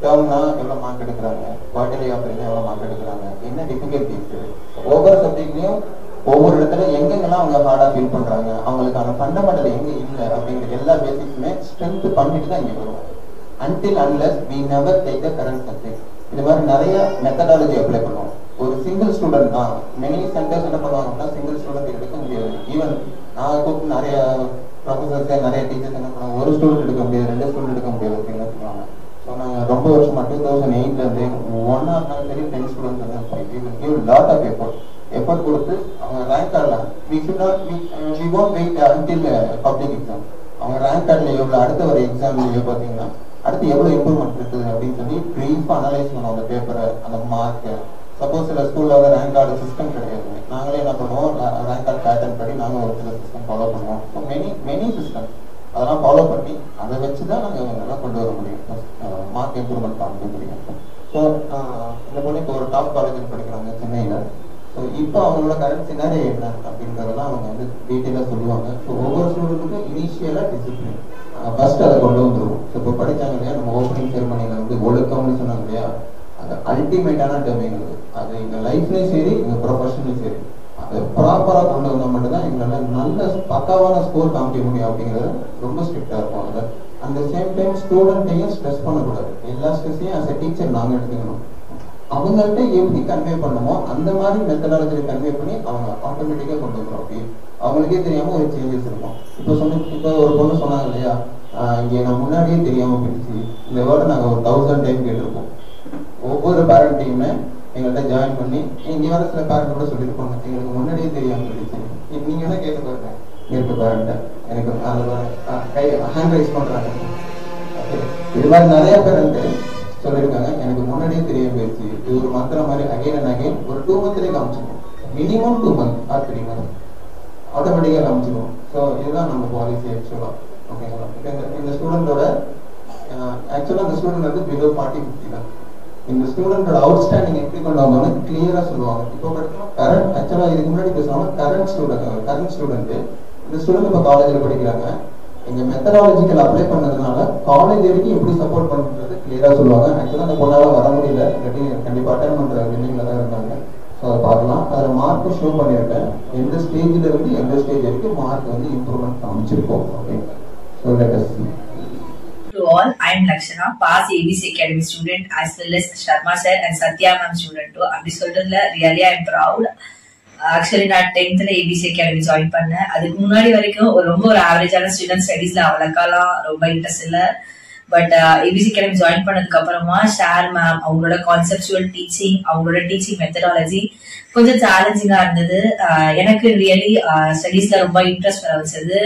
Term na evlo mark edukranga, quarterly offering evlo mark edukranga, enna difficulties ஒவ்வொரு சப்ஜெக்ட்லயும் ஒவ்வொரு இடத்துல எங்கெங்கெல்லாம் அவங்க ஹார்டா ஃபீல் பண்றாங்க, அவங்களுக்கான ஃபண்டமெண்டல் எங்க இல்லை அப்படிங்கிற எல்லா பேசிக்ஸுமே ஸ்ட்ரென்த் பண்ணிட்டு தான் இங்க வருவோம். Until unless we never take the current subject. இது மாதிரி நிறைய மெத்தடாலஜி அப்ளை பண்ணுவோம். ஒரு சிங்கிள் ஸ்டூடெண்ட் தான் மெனி சென்டர்ஸ் என்ன பண்ணுவாங்கன்னா சிங்கிள் ஸ்டூடெண்ட் எடுக்க முடியாது. ஈவன் நான் கூப்பிட்டு நிறைய ப்ரொஃபசர்ஸ் நிறைய டீச்சர்ஸ் என்ன பண்ணுவாங்க, ஒரு ஸ்டூடெண்ட் எடுக்க முடியாது, 2 ஸ்டூடெண்ட் எடுக்க முடியாது அப்படின்னு சொல்லுவாங்க. ஸோ நாங்கள் ரொம்ப வருஷமா 2008 1 ஆர் சரி 10 ஸ்டூடெண்ட்ஸ் வந்து we will give lot of effort கொடுத்து அவங்க ரேங்க் கார்டில் we won't wait until public exam. அவங்க ரேங்க் கார்டில் எவ்வளோ அடுத்த ஒரு எக்ஸாம்லேயே பார்த்தீங்கன்னா அடுத்து எவ்வளோ இம்ப்ரூவ்மெண்ட் இருக்குது அப்படின்னு சொல்லி ப்ரீஃபாக அனலைஸ் பண்ணுவோம் அந்த பேப்பரை, அந்த மார்க்கு. சப்போஸ் சில ஸ்கூலில் வந்து ரேங்க் கார்டு சிஸ்டம் கிடையாது, நாங்களே என்ன பண்ணுவோம், ரேங்க் கார்டு பேட்டர்ன் படி நாங்கள் ஒரு சில சிஸ்டம் ஃபாலோ பண்ணுவோம். ஸோ மெனி சிஸ்டம் அதெல்லாம் ஃபாலோ பண்ணி அதை வச்சு தான் நாங்கள் நல்லா கொண்டு வர முடியும், மார்க் இம்ப்ரூவ்மெண்ட் காமிக்க முடியும். ஸோ இந்த பொண்ணு இப்போ ஒரு டாப் காலேஜில் படிக்கிறாங்க சென்னையில். ஸோ இப்போ அவங்களோட கரண்ட் சினாரியோ என்ன அப்படின்றதெல்லாம் அவங்க வந்து டீட்டெயிலாக சொல்லுவாங்க. ஸோ ஒவ்வொரு ஸ்டூடெண்ட்டுக்கும் இனிஷியலாக டிசிப்ளின் ஃபர்ஸ்ட் அதை கொண்டு வந்துருவோம். ஸோ இப்போ படித்தாங்க இல்லையா, நம்ம ஓப்பனிங் செரமனியில் வந்து ஒழுக்கம்னு சொன்னாங்க இல்லையா, அது அல்டிமேட்டான டேர்ம் எங்களுக்கு. அது எங்கள் லைஃப்லேயும் சரி எங்கள் ப்ரொஃபஷன்லையும் சரி அதை ப்ராப்பராக கொண்டு வந்தால் மட்டும்தான் எங்களால் நல்ல பக்காவான ஸ்கோர் காமிக்க முடியும். அப்படிங்கிறது ரொம்ப ஸ்ட்ரிக்டாக இருக்கும். அதில் அந்த சேம் டைம் ஸ்டூடெண்ட்டையும் ஸ்ட்ரெஸ் பண்ணக்கூடாது. எல்லா ஸ்ட்ரெஸ்ஸையும் ஆஸ் எ டீச்சர் நாங்கள் எடுத்துக்கணும். அவங்கள்ட்ட எப்படி கன்வே பண்ணுமோ அந்த மாதிரி மெத்தடாலஜியில் கன்வே பண்ணி அவங்க ஆட்டோமேட்டிக்காக கொண்டு வந்துடும். அப்படி அவங்களுக்கே தெரியாமல் ஒரு சேஞ்சஸ் இருக்கும். இப்போ ஒரு பொண்ணு சொன்னாங்க இல்லையா, இங்கே நான் முன்னாடியே தெரியாமல் போயிடுச்சு, இந்த வேர்டை நாங்கள் ஒரு 1000 டைம் கேட்டிருப்போம். ஒவ்வொரு பேரண்ட்டையுமே எங்கள்கிட்ட ஜாயின் பண்ணி இங்கே வர சில பேரண்ட் கூட சொல்லியிருப்பாங்க, எங்களுக்கு முன்னாடியே தெரியாமல் போயிடுச்சு. நீங்கள் தான் கேட்டு பாருங்க, கேட்டு பேரண்ட்டை எனக்கு கை ஹேண்ட் ரைஸ் பண்ணுறாங்க. இது மாதிரி நிறைய பேரண்ட்டு சொல்லியிருக்காங்க, எனக்கு முன்னாடியே தெரிய போயிடுச்சு. இது ஒரு மந்திர மாதிரி அகைன் அண்ட் அகைன் ஒரு 2 மந்த்லேயே காமிச்சிருக்கோம். மினிமம் 2 மந்த் ஆர் 3 மந்த் ஆட்டோமேட்டிக்காக காமிச்சிருவோம். ஸோ இதுதான் நம்ம பாலிசி ஆக்சுவலாக. ஓகேங்களா? இப்போ இந்த ஸ்டூடெண்டோட ஆக்சுவலாக அந்த ஸ்டூடெண்ட் வந்து பிலோ 40-50 தான். இந்த ஸ்டூடெண்டோட அவுட்ஸ்டாண்டிங் எப்படி கொண்டு வந்தோம்னு கிளியராக சொல்லுவாங்க. இப்போ படிக்கலாம் கரண்ட் ஆக்சுவலாக இதுக்கு முன்னாடி பேசுவாங்க கரண்ட் ஸ்டூடெண்ட்டு இந்த ஸ்டூடெண்ட் இப்போ காலேஜில் படிக்கிறாங்க. எங்கள் மெத்தடாலஜிக்கல் அப்ளை பண்ணதுனால காலேஜ் வரைக்கும் எப்படி சப்போர்ட் பண்ணுறது கிளியராக சொல்லுவாங்க. ஆக்சுவலாக அந்த பொண்ணால் வர முடியல, இல்லாட்டி கண்டிப்பாக அட்டன் பண்ணுற வில்லிங்கில் தான் இருந்தாங்க. ஸோ அதை பார்க்கலாம். அதில் மார்க்கும் ஷோ பண்ணியிருக்கேன், எந்த ஸ்டேஜில் இருந்து எந்த ஸ்டேஜ் வரைக்கும் மார்க் வந்து இம்ப்ரூவ்மெண்ட் காமிச்சிருக்கோம். Okay, so let us see. To all, I am Lakshana, past ABC Academy student as well as Sharma sir and Satya ma'am student too. அப்படி சொல்றதுல really I am proud. Actually நான் 10th ABC Academy ஜாயின் பண்ணேன். அதுக்கு முன்னாடி வரைக்கும் ரொம்ப ஒரு ஆவரேஜான ஸ்டூடெண்ட், ஸ்டடீஸ்ல அவ்வளோக்காலாம் ரொம்ப இன்ட்ரெஸ்ட் இல்லை. பட் ஏபிசி அகாடமி ஜாயின் பண்ணதுக்கு அப்புறமா ஷேர் மேம் அவங்களோட கான்செப்சுவல் டீச்சிங், அவங்களோட டீச்சிங் மெத்தடாலஜி கொஞ்சம் சேலஞ்சிங்கா இருந்தது. எனக்கு ரியலி ஸ்டடீஸ்ல ரொம்ப இன்ட்ரெஸ்ட் வர வச்சது.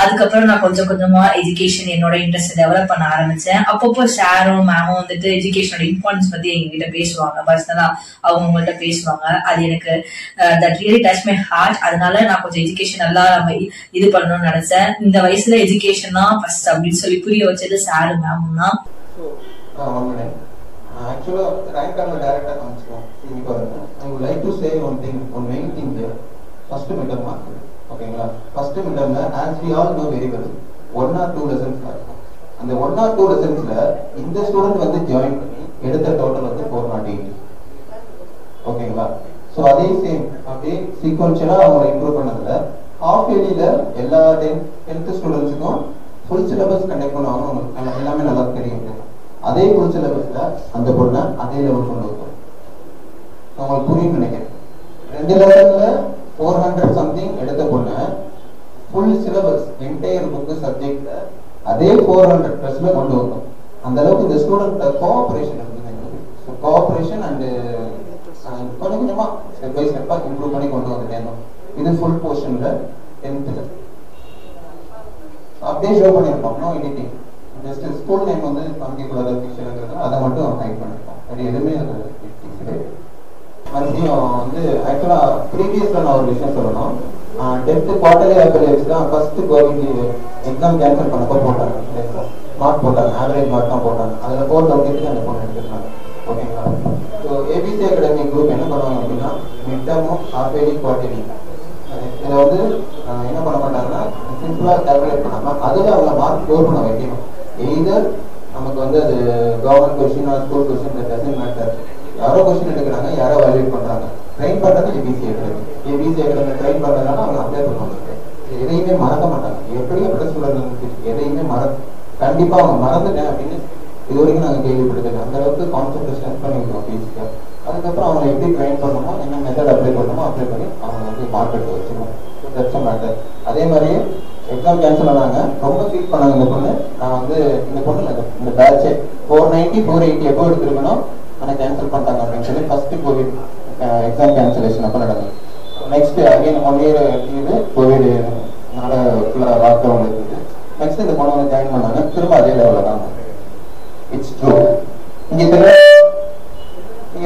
அதுக்கப்புறம் நான் கொஞ்சம் கொஞ்சமா எஜுகேஷன் என்னோட இன்ட்ரெஸ்ட் டெவலப் பண்ண ஆரம்பிச்சேன். அப்பப்போ ஷேரும் மேமும் வந்துட்டு எஜுகேஷனோட இம்பார்ட்டன்ஸ் பத்தி எங்ககிட்ட பேசுவாங்க, பர்சனலா அவங்கள்ட்ட பேசுவாங்க. அது எனக்கு that really touch my heart. அதனால நான் கொஞ்சம் எஜுகேஷன் நல்லா நம்ம இது பண்ணணும்னு நினைச்சேன். இந்த வயசுல எஜுகேஷன் தான் ஃபர்ஸ்ட் அப்படின்னு சொல்லி புரிய வச்சது ஷேரும் மேமும் தான். Actually, rank and director concept. I would like to say one thing, one main thing here. First midterm mark. Okay, first midterm, as we all know very well, 1 or 2 lessons. And the 1 or 2 lessons, in the student was the joint, the total was the 408. Okay, so that is same. Okay, sequential improve பண்ணதுல half yearly எல்லா 10th students full syllabus conduct பண்ணுவாங்க. எல்லாமே நல்லா தெரியும். அதே ஃபுல் சிலபஸ்ல அந்த பொண்ணை அதே லெவல் கொண்டு வருவோம். உங்களுக்கு புரியும் நினைக்கிறேன். 2 லெவல்ல 400 சம்திங் எடுத்த பொண்ணை ஃபுல் சிலபஸ் என்டையர் புக் சப்ஜெக்ட்ல அதே 400 பிளஸ்ல கொண்டு வருவோம். அந்த அளவுக்கு இந்த ஸ்டூடெண்ட் கோஆபரேஷன் இருக்குது. ஸோ கோஆபரேஷன் அண்ட் கொஞ்சம் கொஞ்சமா ஸ்டெப் பை ஸ்டெப்பா இம்ப்ரூவ் பண்ணி கொண்டு வந்துட்டேன். இது ஃபுல் போர்ஷன்ல 10th அப்படியே ஷோ பண்ணியிருப்போம். No editing, just school name வந்து காமிக்கக்கூடாத பிக்சருங்கிறது அதை மட்டும் ஹைட் பண்ணிருக்கோம். அது எதுவுமே அது மறுபடியும் வந்து ஆக்சுவலாக ப்ரீவியஸில் நான் ஒரு விஷயம் சொல்லணும். 10th குவார்டர்லி ஆவரேஜ் தான் ஃபர்ஸ்ட் கோவிட் எக்ஸாம் கேன்சல் பண்ணப்போ போட்டாங்க. மார்க் போட்டாங்க, ஆவரேஜ் மார்க் தான் போட்டாங்க. அதில் 420 அந்த பொண்ணு எடுத்துருக்காங்க. ஓகேங்களா? ஸோ ஏபிசி அகாடமி குரூப் என்ன பண்ணுவாங்க அப்படின்னா மிட் டேர்மும் ஹாஃப் இயர்லி குவார்டர்லி இதை வந்து என்ன பண்ண மாட்டாங்கன்னா சிம்பிளாக கால்குலேட் பண்ணாமல் அதில் அவங்க மார்க் ஸ்கோர் பண்ண வைக்கணும். எய்தர் நமக்கு வந்து அது government question or school question doesn't matter. யாரோ கொஸ்டின் எடுக்கிறாங்க, யாரோ வேல்யூட் பண்றாங்க. ட்ரெயின் பண்றது ABC academy. ABC academy train பண்றதுனால அவங்க அப்ளை பண்ணுவாங்க. எதையுமே மறக்க மாட்டாங்க. எப்படி அப்படி சொல்றது எதையுமே கண்டிப்பா அவங்க மறந்துட்டேன் அப்படின்னு இது வரைக்கும் நாங்கள் கேள்விப்பட்டது. அந்த அளவுக்கு கான்செப்ட் ஸ்ட்ரென்த் பண்ணி விடுவோம் பேசிக்கா. அதுக்கப்புறம் அவங்க எப்படி ட்ரெயின் பண்ணணுமோ, என்ன மெத்தட் அப்ளை பண்ணணுமோ அப்ளை பண்ணி அவங்க வந்து மார்க்கெட் வச்சுருவோம். That's matter. அதே மாதிரியே எக்ஸாம் கேன்சல் ஆனாங்க. ரொம்ப ஃபீல் பண்ணாங்க இந்த பொண்ணு. நான் வந்து இந்த பொண்ணு இந்த பேட்ச் 490 480 எப்போ எடுத்துருக்கணும் ஆனால் கேன்சல் பண்ணிட்டாங்க அப்படின்னு சொல்லி ஃபர்ஸ்ட் கோவிட் எக்ஸாம் கேன்சலேஷன் அப்போ நடந்தது. நெக்ஸ்ட் அகைன் 1 இயர் இது கோவிட்னால ஃபுல்லாக லாக்டவுன் இருக்குது. நெக்ஸ்ட் இந்த பொண்ணு வந்து ஜாயின் பண்ணாங்க. திரும்ப அதே லெவலில் தான். It's true. இங்கே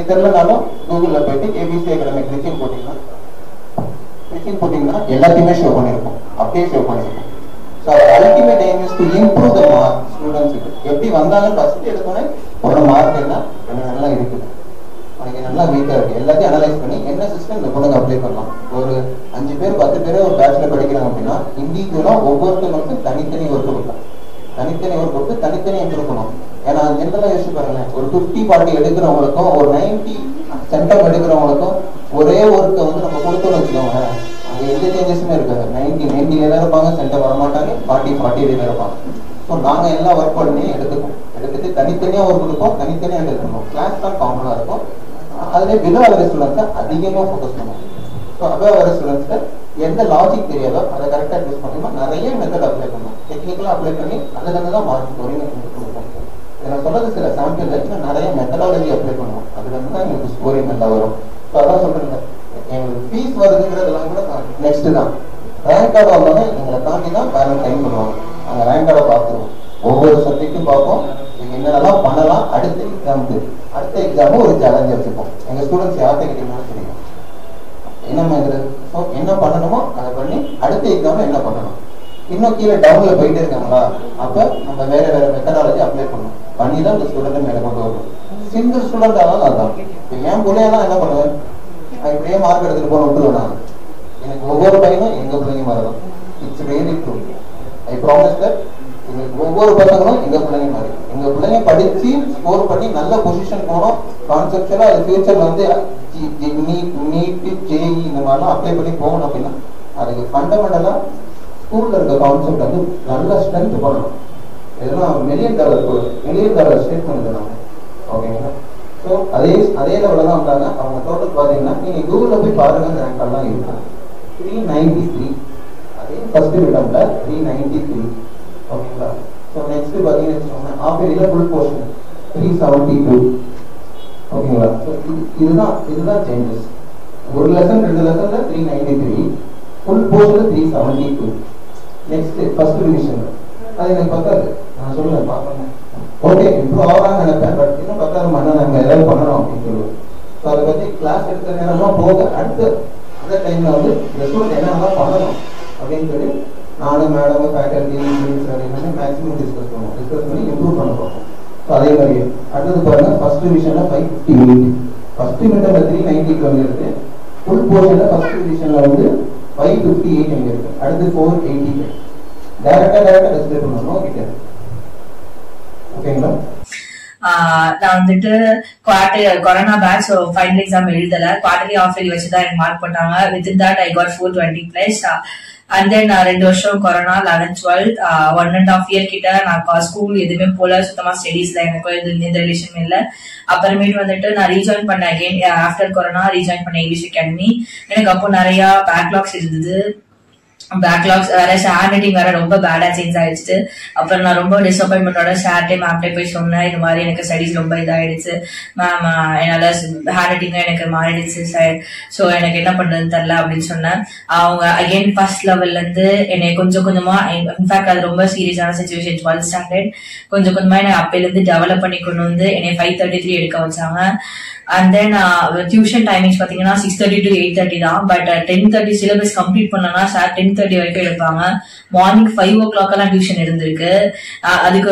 தெரியலனாலும் கூகுளில் போயிட்டு ஏபிசி அகாடமி கிளிக்கிங் போட்டிங்கன்னா எல்லாத்தையுமே ஷோ பண்ணியிருக்கோம். அப்படியே ஷோ பண்ணியிருக்கோம். So ultimate aim is to improve the mark ஸ்டூடெண்ட்ஸுக்கு. எப்படி வந்தாலும் ஃபர்ஸ்ட் எடுத்தோன்னே ஒரு மார்க் என்ன நல்லா இருக்குது, உனக்கு நல்லா வீக்காக இருக்குது, எல்லாத்தையும் அனலைஸ் பண்ணி என்ன சிஸ்டம் இந்த பொண்ணுக்கு அப்ளை பண்ணலாம். ஒரு 5 பேர் 10 பேர் ஒரு பேட்ச்ல படிக்கிறாங்க அப்படின்னா இண்டிவிஜுவலாக ஒவ்வொருத்தவங்களுக்கும் தனித்தனி ஒர்க் கொடுக்கலாம். தனித்தனி ஒர்க் கொடுத்து தனித்தனி இம்ப்ரூவ் பண்ணணும். ஏன்னா ஜென்ரலாக யோசிச்சு பாருங்களேன், ஒரு 50-40 எடுக்கிறவங்களுக்கும் ஒரு 90 சென்டம் எடுக்கிறவங்களுக்கும் ஒரே ஒர்க்கை வந்து நம்ம கொடுத்தோம்னு வச்சுக்கோங்க, அங்கே எந்த சேஞ்சஸுமே இருக்காது. 90 தான் இருப்பாங்க, சென்டம் வர மாட்டாங்க, 40 தான் இருப்பாங்க. ஸோ நாங்கள் எல்லாம் ஒர்க் பண்ணி எடுத்துட்டு தனித்தனியாக ஒர்க் கொடுப்போம், தனித்தனியாக எடுத்துக்கணும். கிளாஸ் தான் காமனாக இருக்கும். அதிலே பிலோ வர ஸ்டூடெண்ட்ஸை அதிகமாக ஃபோக்கஸ் பண்ணுவோம். ஸோ அபவ் வர ஸ்டூடெண்ட்ஸ்க்கு எந்த லாஜிக் தெரியாதோ அதை கரெக்டாக யூஸ் பண்ணணும். நிறைய மெத்தட் அப்ளை பண்ணணும். டெக்னிக்கலாக அப்ளை பண்ணி அதுலேருந்து தான் மார்க் ஸ்கோரிங் கொடுப்போம். நான் சொல்றது சில சாம்பிள் நிறைய மெத்தடாலஜி அப்ளை பண்ணுவோம். அதுலேருந்து தான் எங்களுக்கு ஸ்கோரிங் நல்லா வரும். ஸோ அதான் சொல்றேன், எங்களுக்கு ஃபீஸ் வருதுங்கிறதுலாம் கூட நெக்ஸ்ட் தான். ரேங்க் கார்டு வந்தோடனே எங்களை தாண்டி தான் பேரண்ட் டைம் பண்ணுவாங்க. அந்த ரேங்க் கார்டை பார்த்துருவோம், ஒவ்வொரு சப்ஜெக்டும் பார்ப்போம், நீங்கள் என்னென்னலாம் பண்ணலாம். அடுத்த எக்ஸாமும் ஒரு சேலஞ்ச் வச்சுப்போம். எங்கள் ஸ்டூடெண்ட்ஸ் யார்கிட்ட கேட்டீங்கன்னு தெரியும் என்ன மாதிரி. ஸோ என்ன பண்ணணுமோ அதை பண்ணி அடுத்த எக்ஸாமில் என்ன பண்ணணும். இன்னும் கீழே டவுன்ல போயிட்டே இருக்காங்களா, அப்போ நம்ம வேற மெத்தடாலஜி அப்ளை பண்ணி தான் இந்த ஸ்டூடெண்ட்டை மேலே கொண்டு வரணும். சிங்கிள் ஸ்டூடெண்ட் ஆனாலும் அதுதான். இப்போ என் பிள்ளையெல்லாம் என்ன பண்ணுவேன், நான் இப்படியே மார்க் எடுத்துட்டு போன விட்டுருவேன். நான் எனக்கு ஒவ்வொரு பையனும் எங்க பிள்ளைங்க மாதிரி தான். It's really true. I promise that எங்களுக்கு ஒவ்வொரு பசங்களும் எங்க பிள்ளைங்க மாதிரி. எங்க பிள்ளைங்க படிச்சு ஸ்கோர் பண்ணி நல்ல பொசிஷன் போனோம். கான்செப்டுவலா அது ஃபியூச்சர்ல வந்து நீட் ஜேஇ இந்த மாதிரிலாம் அப்ளை பண்ணி போகணும் அப்படின்னா அதுக்கு ஃபண்டமெண்டலா ஸ்கூல்ல இருக்க கான்செப்ட் வந்து நல்ல ஸ்ட்ரென்த் பண்ணணும். இதெல்லாம் $1 மில்லியன் ஸ்டேட்மெண்ட் தான். ஓகேங்களா? ஸோ அதே லெவலில் தான் வந்தாங்க. அவங்க டோட்டல் பார்த்தீங்கன்னா நீங்கள் கூகுளில் போய் பாருங்க, ரேங்க் எல்லாம் இருக்கும். 393 அதே ஃபர்ஸ்ட் விடம்ல 393. ஓகேங்களா? ஸோ நெக்ஸ்ட் நெக்ஸ்ட் பார்த்தீங்கன்னு வச்சுக்கோங்க ஆஃப் இயர்லியில் ஃபுல் போர்ஷன் 372. ஓகேங்களா? ஸோ இதுதான் சேஞ்சஸ். ஒரு லெசன் 2 லெசனில் 393, ஃபுல் போர்ஷனில் 372. நெக்ஸ்ட் ஃபர்ஸ்ட் டிவிஷன் அது எனக்கு பத்தாது, நான் சொல்லுவேன் பார்க்கணும். ஓகே இம்ப்ரூவ் ஆகலாம்னு நினைப்பேன், பட் இன்னும் பத்தாது மண்ணை நம்ம ஏதாவது பண்ணணும் அப்படின்னு சொல்லுவேன். ஸோ அதை பற்றி கிளாஸ் எடுத்த நேரமாக போக அடுத்த அந்த டைமில் வந்து இந்த ஸ்டூடெண்ட் என்னென்னலாம் பண்ணணும் அப்படின்னு சொல்லி நானும் மேடம் ஃபேக்கல்ட்டி எல்லாமே மேக்ஸிமம் டிஸ்கஸ் பண்ணி இம்ப்ரூவ் பண்ண பார்ப்போம். ஸோ அதே மாதிரி அடுத்தது பாருங்கள் ஃபர்ஸ்ட் டிவிஷனில் 558, ஃபர்ஸ்ட் யூனிட்டில் 390 வந்து இருக்குது. ஃபுல் போர்ஷனில் ஃபர்ஸ்ட் டிவிஷனில் வந்து 558 எங்கே இருக்குது. அடுத்து 485. டேரக்டாக டிஸ்பிளே பண்ணணும். ஓகே ஓகேங்களா? நான் வந்துட்டு கொரோனா பேட்ச் ஃபைனல் எக்ஸாம் எழுதல, குவார்டர்லி ஆஃப் இயர்லி வச்சுதான் எனக்கு மார்க் போட்டாங்க. Within that I got 420+. And then 2 வருஷம் கொரோனா 11th 12th 1.5 year கிட்ட நான் ஸ்கூல் எதுவுமே போல, சுத்தமா ஸ்டடீஸ்ல எனக்கு எந்த ரிலேஷன் இல்லை. அப்புறமேட்டு வந்துட்டு நான் ரீஜாயின் பண்ணேன் அகைன் ஆஃப்டர் கொரோனா, ரீஜாயின் பண்ண ஏபிசி அகாடமி. எனக்கு அப்போ நிறைய பேக்லாக்ஸ் இருந்தது. பேக்லாக்ஸ் வேற, ஷேர் ரைட்டிங் வேற ரொம்ப பேடா சேஞ்ச் ஆயிடுச்சு. அப்புறம் நான் ரொம்ப டிசப்பாயின்மெண்டோட ஷேர்டே மேம்டே போய் சொன்னேன், இது மாதிரி எனக்கு ஸ்டடீஸ் ரொம்ப இதாயிடுச்சு மேம், என்னால ஹேண்ட் ரைட்டிங்கும் எனக்கு மாறிடுச்சு சார், ஸோ எனக்கு என்ன பண்றதுன்னு தெரியல அப்படின்னு சொன்னேன். அவங்க அகைன் ஃபர்ஸ்ட் லெவல்ல இருந்து என்னை கொஞ்சம் கொஞ்சமா, இன்ஃபேக்ட் அது ரொம்ப சீரியஸான சிச்சுவேஷன் 12th standard, கொஞ்சம் கொஞ்சமா என்னை அப்பையில இருந்து டெவலப் பண்ணி கொண்டு வந்து என்னை 533 எடுக்க வச்சாங்க. அண்ட் தென் டியூஷன் டைமிங்ஸ் பாத்தீங்கன்னா 6:30 to 8:30 தான். பட் 10:30 சிலபஸ் கம்ப்ளீட் பண்ணனா சார் 10:30 வரைக்கும் எடுப்பாங்க. மார்னிங் 5 o'clock எல்லாம் டியூஷன் இருந்திருக்கு. அதுக்கு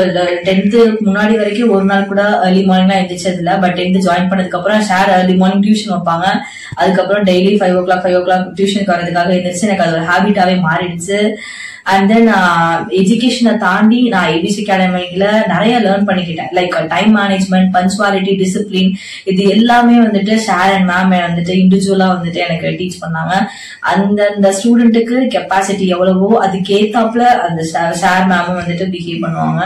10th முன்னாடி வரைக்கும் ஒரு நாள் கூட ஏர்லி மார்னிங் எந்திரிச்சது இல்லை. பட் 10th ஜாயின் பண்ணதுக்கு அப்புறம் சார் ஏர்லி மார்னிங் டியூஷன் வைப்பாங்க. அதுக்கப்புறம் டெய்லி 5 o'clock டியூஷனுக்கு வரதுக்காக எந்திரிச்சு எனக்கு அது ஒரு ஹேபிட்டாவே மாறிடுச்சு. அண்ட் தென் எஜுகேஷனை தாண்டி நான் ஏபிசி அகாடமில நிறைய லேர்ன் பண்ணிக்கிட்டேன். Like time management, punctuality, discipline, இது எல்லாமே வந்துட்டு ஷேர் அண்ட் மேம் வந்துட்டு இண்டிவிஜுவலா வந்துட்டு எனக்கு டீச் பண்ணாங்க. அந்த ஸ்டூடெண்ட்டுக்கு கெப்பாசிட்டி எவ்வளவோ அதுக்கேத்தாப்புல அந்த ஷேர் மேமும் வந்துட்டு பிஹேவ் பண்ணுவாங்க,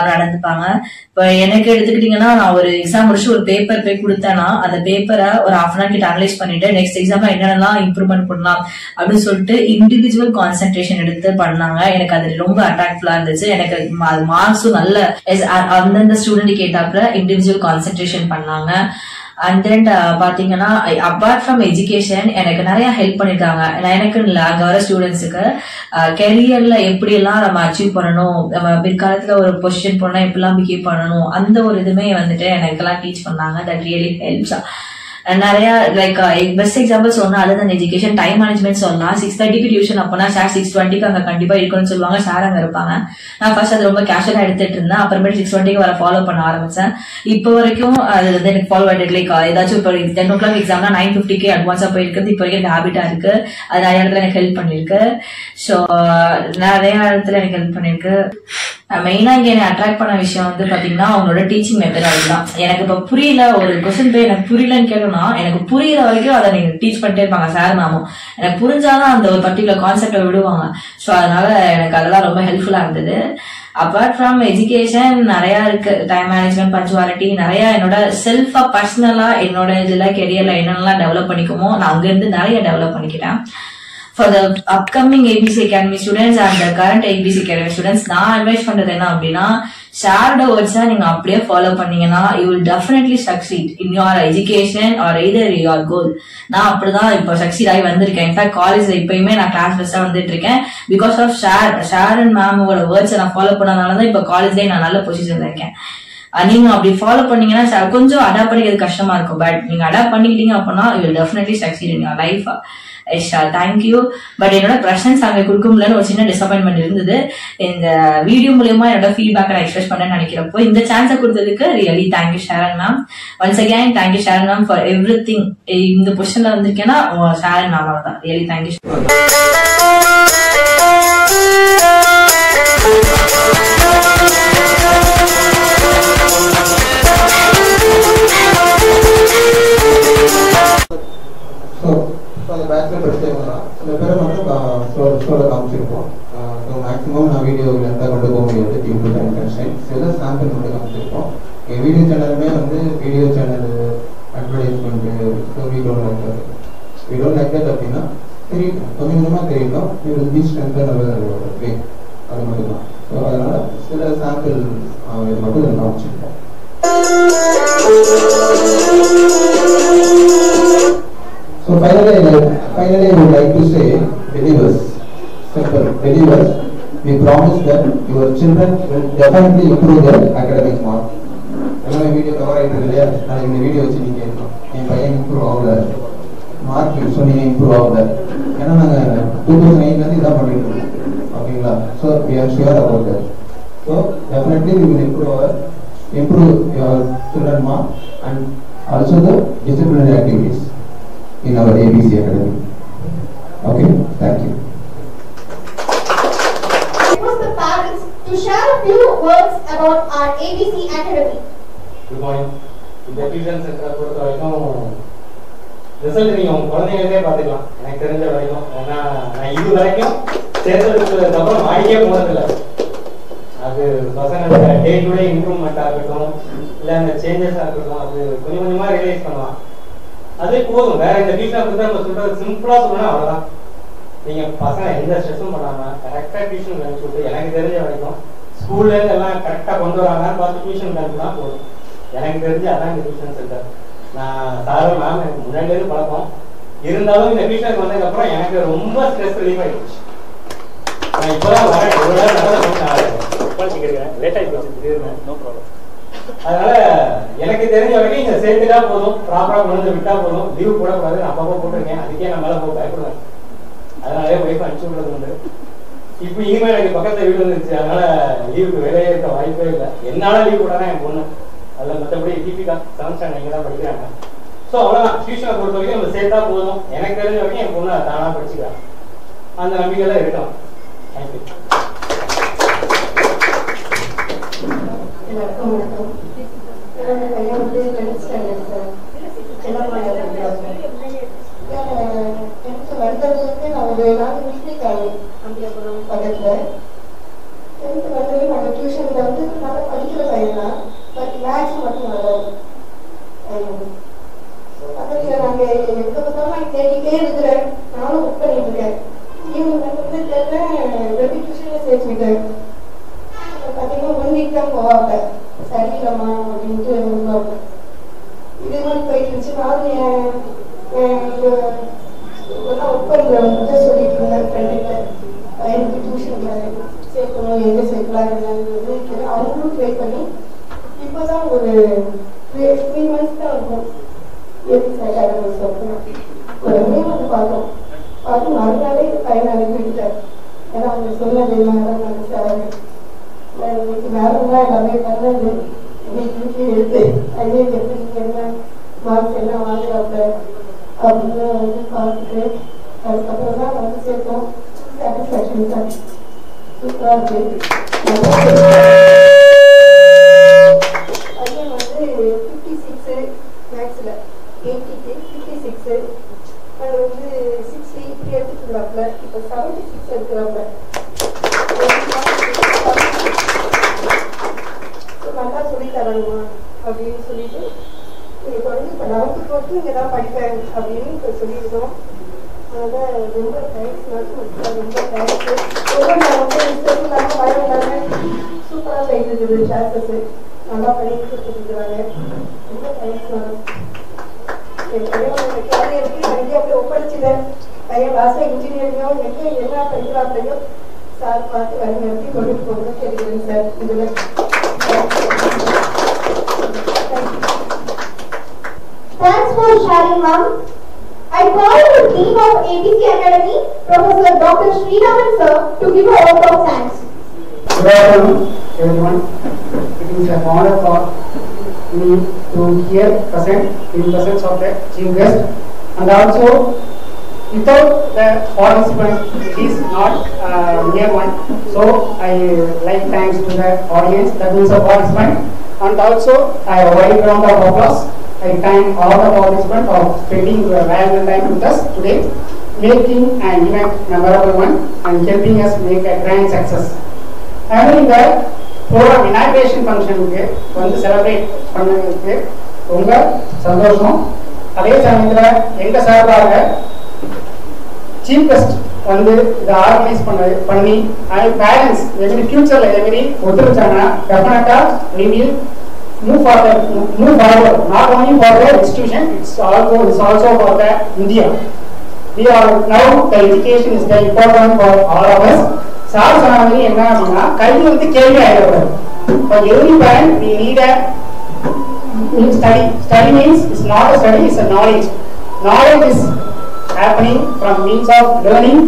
நடந்துப்பாங்க. இப்ப எனக்கு எடுத்துக்கிட்டீங்கன்னா நான் ஒரு எக்ஸாம் முடிச்சு ஒரு பேப்பர் போய் கொடுத்தேன்னா அந்த பேப்பரை ஒரு 1/2 hour கிட்ட அனலைஸ் பண்ணிட்டு நெக்ஸ்ட் எக்ஸாம்ல என்னென்னலாம் இம்ப்ரூவ்மெண்ட் பண்ணலாம் அப்படின்னு சொல்லிட்டு இண்டிவிஜுவல் கான்சென்ட்ரேஷன் எடுத்து பண்ணாங்க. எனக்கு அது ரொம்ப அட்ராக்டிவா இருந்துச்சு. எனக்கு மார்க்ஸும் நல்ல அந்தந்த ஸ்டூடெண்ட் கேட்டாப்புல இண்டிவிஜுவல் கான்சென்ட்ரேஷன் பண்ணாங்க. அண்ட் தென் பாத்தீங்கன்னா அப்பார்ட் ஃப்ரம் எஜுகேஷன் எனக்கு நிறைய ஹெல்ப் பண்ணிருக்காங்க. எனக்கு இல்ல, அங்க வர ஸ்டூடெண்ட்ஸுக்கு கெரியர்ல எப்படி எல்லாம் நம்ம அச்சீவ் பண்ணணும், நம்ம பிற்காலத்துல ஒரு பொசிஷன் போனா எப்படிலாம் பிஹேவ் பண்ணணும், அந்த ஒரு இதுமே வந்துட்டு எனக்கு எல்லாம் டீச் பண்ணாங்க. That really helps. நிறைய லைக் பெஸ்ட் எக்ஸாம்பிள் சொன்னா அதுதான் எஜுகேஷன். டைம் மேனேஜ்மெண்ட் சொல்லலாம். 6:30 டியூஷன் அப்போனா சார் 6:20 அங்க கண்டிப்பா இருக்கணும்னு சொல்லுவாங்க. சார் அங்க இருப்பாங்க. நான் ஃபர்ஸ்ட் அது ரொம்ப கேஷுவலா எடுத்துட்டு இருந்தேன். அப்புறமேட்டு 6:20 வர ஃபாலோ பண்ண ஆரம்பிச்சேன். இப்போ வரைக்கும் அது வந்து எனக்கு ஃபாலோ ஆயிட்டு. லைக் ஏதாச்சும் இப்போ 10 o'clock எக்ஸாம்னா 9:50 அட்வான்ஸா போயிருக்குது. இப்போ வரைக்கும் எனக்கு ஹேபிட்டா இருக்கு. அது நிறைய இடத்துல எனக்கு ஹெல்ப் பண்ணிருக்கு. ஸோ நிறைய இடத்துல எனக்கு ஹெல்ப் பண்ணிருக்கு. மெயினா இங்க என்ன அட்ராக்ட் பண்ண விஷயம் வந்து பாத்தீங்கன்னா அவங்களோட டீச்சிங் மெத்தடாலஜி தான். எனக்கு இப்ப புரியல, ஒரு கொஸ்டின் போய் எனக்கு புரியலன்னு கேட்டோம்னா எனக்கு புரியுற வரைக்கும் அதை நீங்க டீச் பண்ணிட்டே இருப்பாங்க சார் மேமும். எனக்கு புரிஞ்சாதான் அந்த ஒரு பர்டிகுலர் கான்செப்டை விடுவாங்க. ஸோ அதனால எனக்கு அதெல்லாம் ரொம்ப ஹெல்ப்ஃபுல்லா இருந்தது. அப்பார்ட் ஃப்ரம் எஜுகேஷன் நிறைய இருக்கு. டைம் மேனேஜ்மெண்ட், பஞ்சுவாலிட்டி, நிறைய என்னோட செல்ஃபா பர்சனலா என்னோட இதுல கெரியர்ல என்னென்னலாம் டெவலப் பண்ணிக்குமோ நான் அங்க இருந்து நிறைய டெவலப் பண்ணிக்கிட்டேன். For the upcoming ABC Academy students and the current ABC Academy students, நான் அட்வைஸ் பண்றது என்ன அப்படின்னா, ஷேர்ட் வேர்ட்ஸை நீங்க அப்படியே ஃபாலோ பண்ணீங்கன்னா you will definitely succeed in your education or either your goal. நான் அப்படிதான் இப்போ சக்சீட் ஆகி வந்திருக்கேன். இன்ஃபேக்ட் காலேஜ்ல இப்பயுமே நான் கிளாஸ் பெஸ்டா வந்துட்டு இருக்கேன். பிகாஸ் ஆஃப் ஷேர் அண்ட் மேமோட வேர்ட்ஸை நான் ஃபாலோ பண்ணனாலதான் இப்போ காலேஜ்லயே நான் நல்ல பொசிஷன்ல இருக்கேன். நீங்க அப்படி ஃபாலோ பண்ணீங்கன்னா கொஞ்சம் அடாப்ட் பண்ணிக்கிறது கஷ்டமா இருக்கும். பட் நீங்க அடாப்ட் பண்ணிக்கிட்டீங்க அப்படின்னா you will definitely succeed in your life. Thank you. But என்னோட ப்ரெசன்ஸ் அங்க கொடுக்க முடியலன்னு ஒரு சின்ன டிசப்பாயின்மெண்ட் இருந்தது. இந்த வீடியோ மூலியமா என்னோட ஃபீட்பேக் நான் எக்ஸ்பிரஸ் பண்ணேன்னு நினைக்கிறப்போ இந்த சான்ஸை கொடுத்ததுக்கு really thank you Sharon ma'am. Once again thank you Sharon ma'am for everything. இந்த பொசிஷன்ல வந்திருக்கேன்னா ஷாரன் மேம் தான். Really thank you. அந்த பேட்ச்ல படிச்சவங்க சில பேரை வந்து ஸ்டோரை காமிச்சிருப்போம். ஸோ மேக்ஸிமம் நான் வீடியோ லென்த்தாக கொண்டு போக முடியாது டியூ டு டைம் கன்ஸ்ட்ரெயின்ட். சில சாம்பிள் மட்டும் காமிச்சிருப்போம். என் வீடியோ சேனலுமே வந்து video channel advertisement. So we don't like that அப்படின்னா தெரியும், கொஞ்சம் கொஞ்சமாக தெரியும். வி வில் பி ஸ்ட்ரென்தன் அவர் வே. அது மட்டும் தான். ஸோ அதனால சில சாம்பிள் இது மட்டும் நான் காமிச்சிருக்கேன். So finally I would like to say, believers, simple believers, we promise that your children will definitely improve their academic mark. எல்லாமே வீடியோ கவர் ஆகிட்டு இல்லையா, நான் இந்த வீடியோ வச்சு நீங்கள் என் பையன் இம்ப்ரூவ் ஆகல, மார்க் சொன்னீங்க இம்ப்ரூவ் ஆகல, ஏன்னா நாங்கள் 2008 இதான் பண்ணிட்டு இருக்கோம். ஓகேங்களா? So we are sure about that. So definitely we will improve your children mark and also the disciplinary activities in our ABC Academy. Okay, thank you. Request the parents to share a few words about our ABC Academy. Good morning. இந்த டியூஷன் சென்டரை பொறுத்த வரைக்கும் ரிசல்ட் நீங்கள் உங்கள் குழந்தைங்களே பார்த்துக்கலாம். எனக்கு தெரிஞ்ச வரைக்கும், ஏன்னா நான் இது வரைக்கும் சேர்த்ததுக்கு அப்புறம் வாங்கியே போனதில்லை. அது பசங்களோட டே டு டே இம்ப்ரூவ்மெண்ட்டாக இருக்கட்டும், இல்லை அந்த சேஞ்சஸாக இருக்கட்டும், அது கொஞ்சம் கொஞ்சமாக ரியலைஸ் பண்ணலாம். அதே போதும். வேற இந்த டியூஷனை பற்றி நம்ம சொல்கிறது சிம்பிளாக சொல்லணும், அவ்வளோதான். நீங்கள் பசங்க எந்த ஸ்ட்ரெஸ்ஸும் பண்ணாமல் கரெக்டாக டியூஷன் அனுப்பிச்சு விட்டு, எனக்கு தெரிஞ்ச வரைக்கும் ஸ்கூல்லேருந்து எல்லாம் கரெக்டாக கொண்டு வராங்கன்னு பார்த்து டியூஷன் அனுப்பி தான் போதும். எனக்கு தெரிஞ்சு அதான் இந்த டியூஷன் சென்டர். நான் சாரும் மேம் எனக்கு முன்னாடிலேருந்து பழக்கம் இருந்தாலும் இந்த டியூஷனுக்கு வந்ததுக்கப்புறம் எனக்கு ரொம்ப ஸ்ட்ரெஸ் ரிலீஃப் ஆகிடுச்சு. நான் இப்போதான் வரேன், ஒரு நேரம் லேட் ஆகி போச்சு. No problem. அதனால எனக்கு தெரிஞ்ச வரைக்கும் இங்க சேர்த்துட்டா போதும், ப்ராப்பரா கொண்டு வந்து விட்டா போதும், லீவ் போடக்கூடாது. நான் அப்பப்போ போட்டிருக்கேன், அதுக்கே நான் மேலே போய் பயப்படுவேன். அதனாலே ஒய்ஃப் அனுப்பிச்சு விடுறது உண்டு. இப்போ இனிமேல் எனக்கு பக்கத்தில் வீடு வந்துருச்சு, அதனால லீவுக்கு வேலையே இருக்க வாய்ப்பே இல்லை. என்னால லீவ் போட்டாதான் என் பொண்ணு, அதில் மற்றபடி டிபிகா 7th ஸ்டாண்டர்ட் இங்கே தான் படிக்கிறாங்க. ஸோ அவ்வளோதான். டியூஷனை பொறுத்த வரைக்கும் நம்ம சேர்த்தா போதும். எனக்கு தெரிஞ்ச வரைக்கும் என் பொண்ணு தானாக படிச்சுக்கிறான். அந்த நம்பிக்கையில் இருக்கலாம். தேங்க்யூ. வணக்கம். என்னோட பையன் வந்து 10th ஸ்டாண்டர்ட் சார். செல்லம்மாள் வந்ததுலேருந்து நான் ஒரு 4 வீக்லி காலேஜ் அம்பியாபுரம் பக்கத்தில் 10th வந்தது. நாங்கள் டியூஷனில் வந்து நல்லா படிக்கிற பையன் தான், பட் மேக்ஸ் மட்டும் வராது. பக்கத்தில் நாங்கள் எங்கே பார்த்தாலும் நான் தேடிக்கிட்டே இருக்கிறேன். நானும் புக் பண்ணிட்டு இருக்கேன். இவங்க வந்து ரெண்டு டியூஷனில் சேர்த்துக்கிட்டேன். பார்த்தீங்கன்னா 1 வீக் தான் போவாங்க. சரியில்லம்மா அப்படின்ட்டு வருவாங்க. இதே மாதிரி போயிட்டு இருந்துச்சு. நானும் ஒர்க் பண்ணுறவங்க சொல்லிட்டு இருந்தேன் ஃப்ரெண்டுகிட்ட, பையனுக்கு டியூஷன் சேர்க்கணும், எங்கே சேர்க்கலாம் என்னன்னு அவங்களும் ட்ரை பண்ணி இப்போ தான் ஒரு 3 months தான் இருக்கும். ஏபிசி அகாடமி சேர்க்கணும். உடனே வந்து பார்த்தோம். பார்த்து மறுநாளே பையனை அனுப்பிவிட்டேன். ஏன்னா அவங்க சொன்னது மேடம் சார் இன்னைக்கு மேடம் தான் எல்லாமே பண்ணது. இன்னைக்கு எடுத்து அதே எப்படி என்ன மார்க்ஸ் என்ன வாங்குறாங்க அப்படின்னு வந்து பார்த்துட்டு அதுக்கப்புறம் தான் வந்து சேர்த்தோம். சாட்டிஸ்ஃபேக்ஷன் தான் சூப்பராக இருக்கு. பையன் வந்து 56 மேக்ஸில் 80க்கு 56 அது வந்து 60 இப்படி எடுத்துக்கிறாப்புல. இப்போ 76 எடுக்கிறாப்புல. நல்லா சொல்லி தரணுமா அப்படின்னு சொல்லிட்டு இப்போ வந்து இப்போ 11th போட்டு இங்கே தான் படிப்பேன் அப்படின்னு இப்போ சொல்லியிருக்கோம். அதனால ரொம்ப தேங்க்ஸ் மேம், ரொம்ப தேங்க்ஸ். ரொம்ப நான் வந்து மிஸ்டேக் இல்லாமல் பயம் இல்லாமல் சூப்பராக போயிட்டு இருக்குது கிளாஸஸ். நல்லா பண்ணிட்டு கொடுத்துருக்குறாங்க. ரொம்ப தேங்க்ஸ் மேம். என் பையனோட கேரியருக்கு நிறைய அப்படியே ஒப்படைச்சிட்டேன். பையன் லாஸ்ட்டாக இன்ஜினியரிங்கோ எங்கே என்ன படிக்கிறாப்பையோ சார் பார்த்து வழி நடத்தி கொண்டு போகணும்னு தெரியுதுங்க சார். இதில் Thanks for sharing, ma'am. I call the dean of ABC Academy, Professor Dr. Sriraman sir, to give a vote of thanks. Good afternoon, everyone. It is an honor for me to here present in presence of the chief guest, and also without the participants it is not near one. So I like thanks to the audience, that means the participant, and also a wide round of applause. I thank all the participants for spending their valuable time with us today, making an event memorable one and helping us make a grand success. Having the program inauguration function வந்து செலிப்ரேட் பண்ணதுக்கு ரொம்ப சந்தோஷம். அதே சமயத்தில் எங்க சார்பாக சீஃப் கெஸ்ட் வந்து இதை ஆர்கனைஸ் பண்ணி பேரண்ட்ஸ் எவ்ரி ஃபியூச்சர்ல எவ்ரி ஒத்துழைச்சாங்கன்னா டெஃபினட்டா we will move forward not only for the institution it's also for the India. We are now the education is the important for all of us. Sir சொன்ன மாதிரி என்ன அப்படின்னா கல்வி வந்து கேள்வி ஆகிடக்கூடாது. For every parent we need a study means it's not a study, it's a knowledge is happening from means of learning.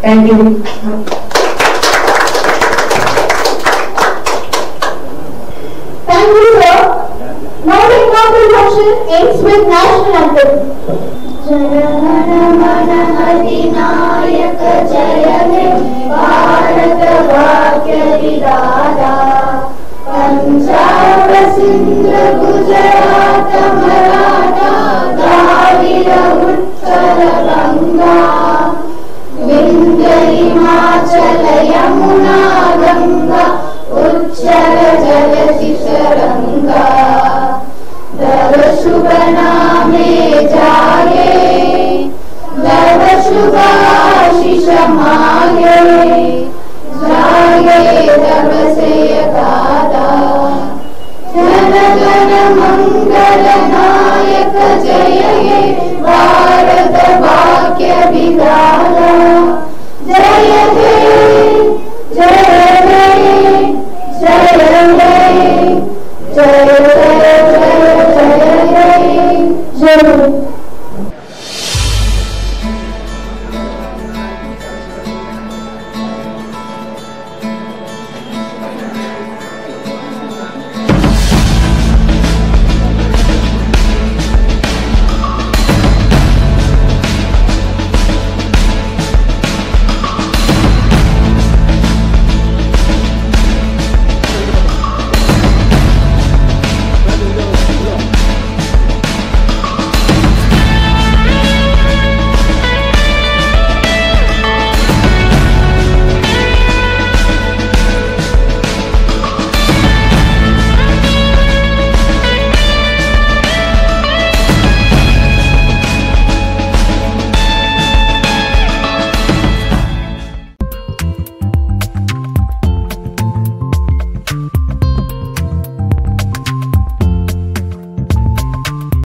Thank you. Thank you, sir. Now the inaugural function ends with national anthem. Jana Gana Mana अधिनायक जय हे भारत भाग्य विधाता पंजाब सिंध गुजरात मराठा द्राविड उत्कल गंगा विंध्य हिमाचल यमुना गंगा उच्चल जलधि तरंगा तव शुभ नामे जागे तव शुभ आशीष मांगे जागे तव से गाथा जन गण मंगल नायक जय हे भारत भाग्य विधाता जय हे जय हे जय हे जय जय जय जय जय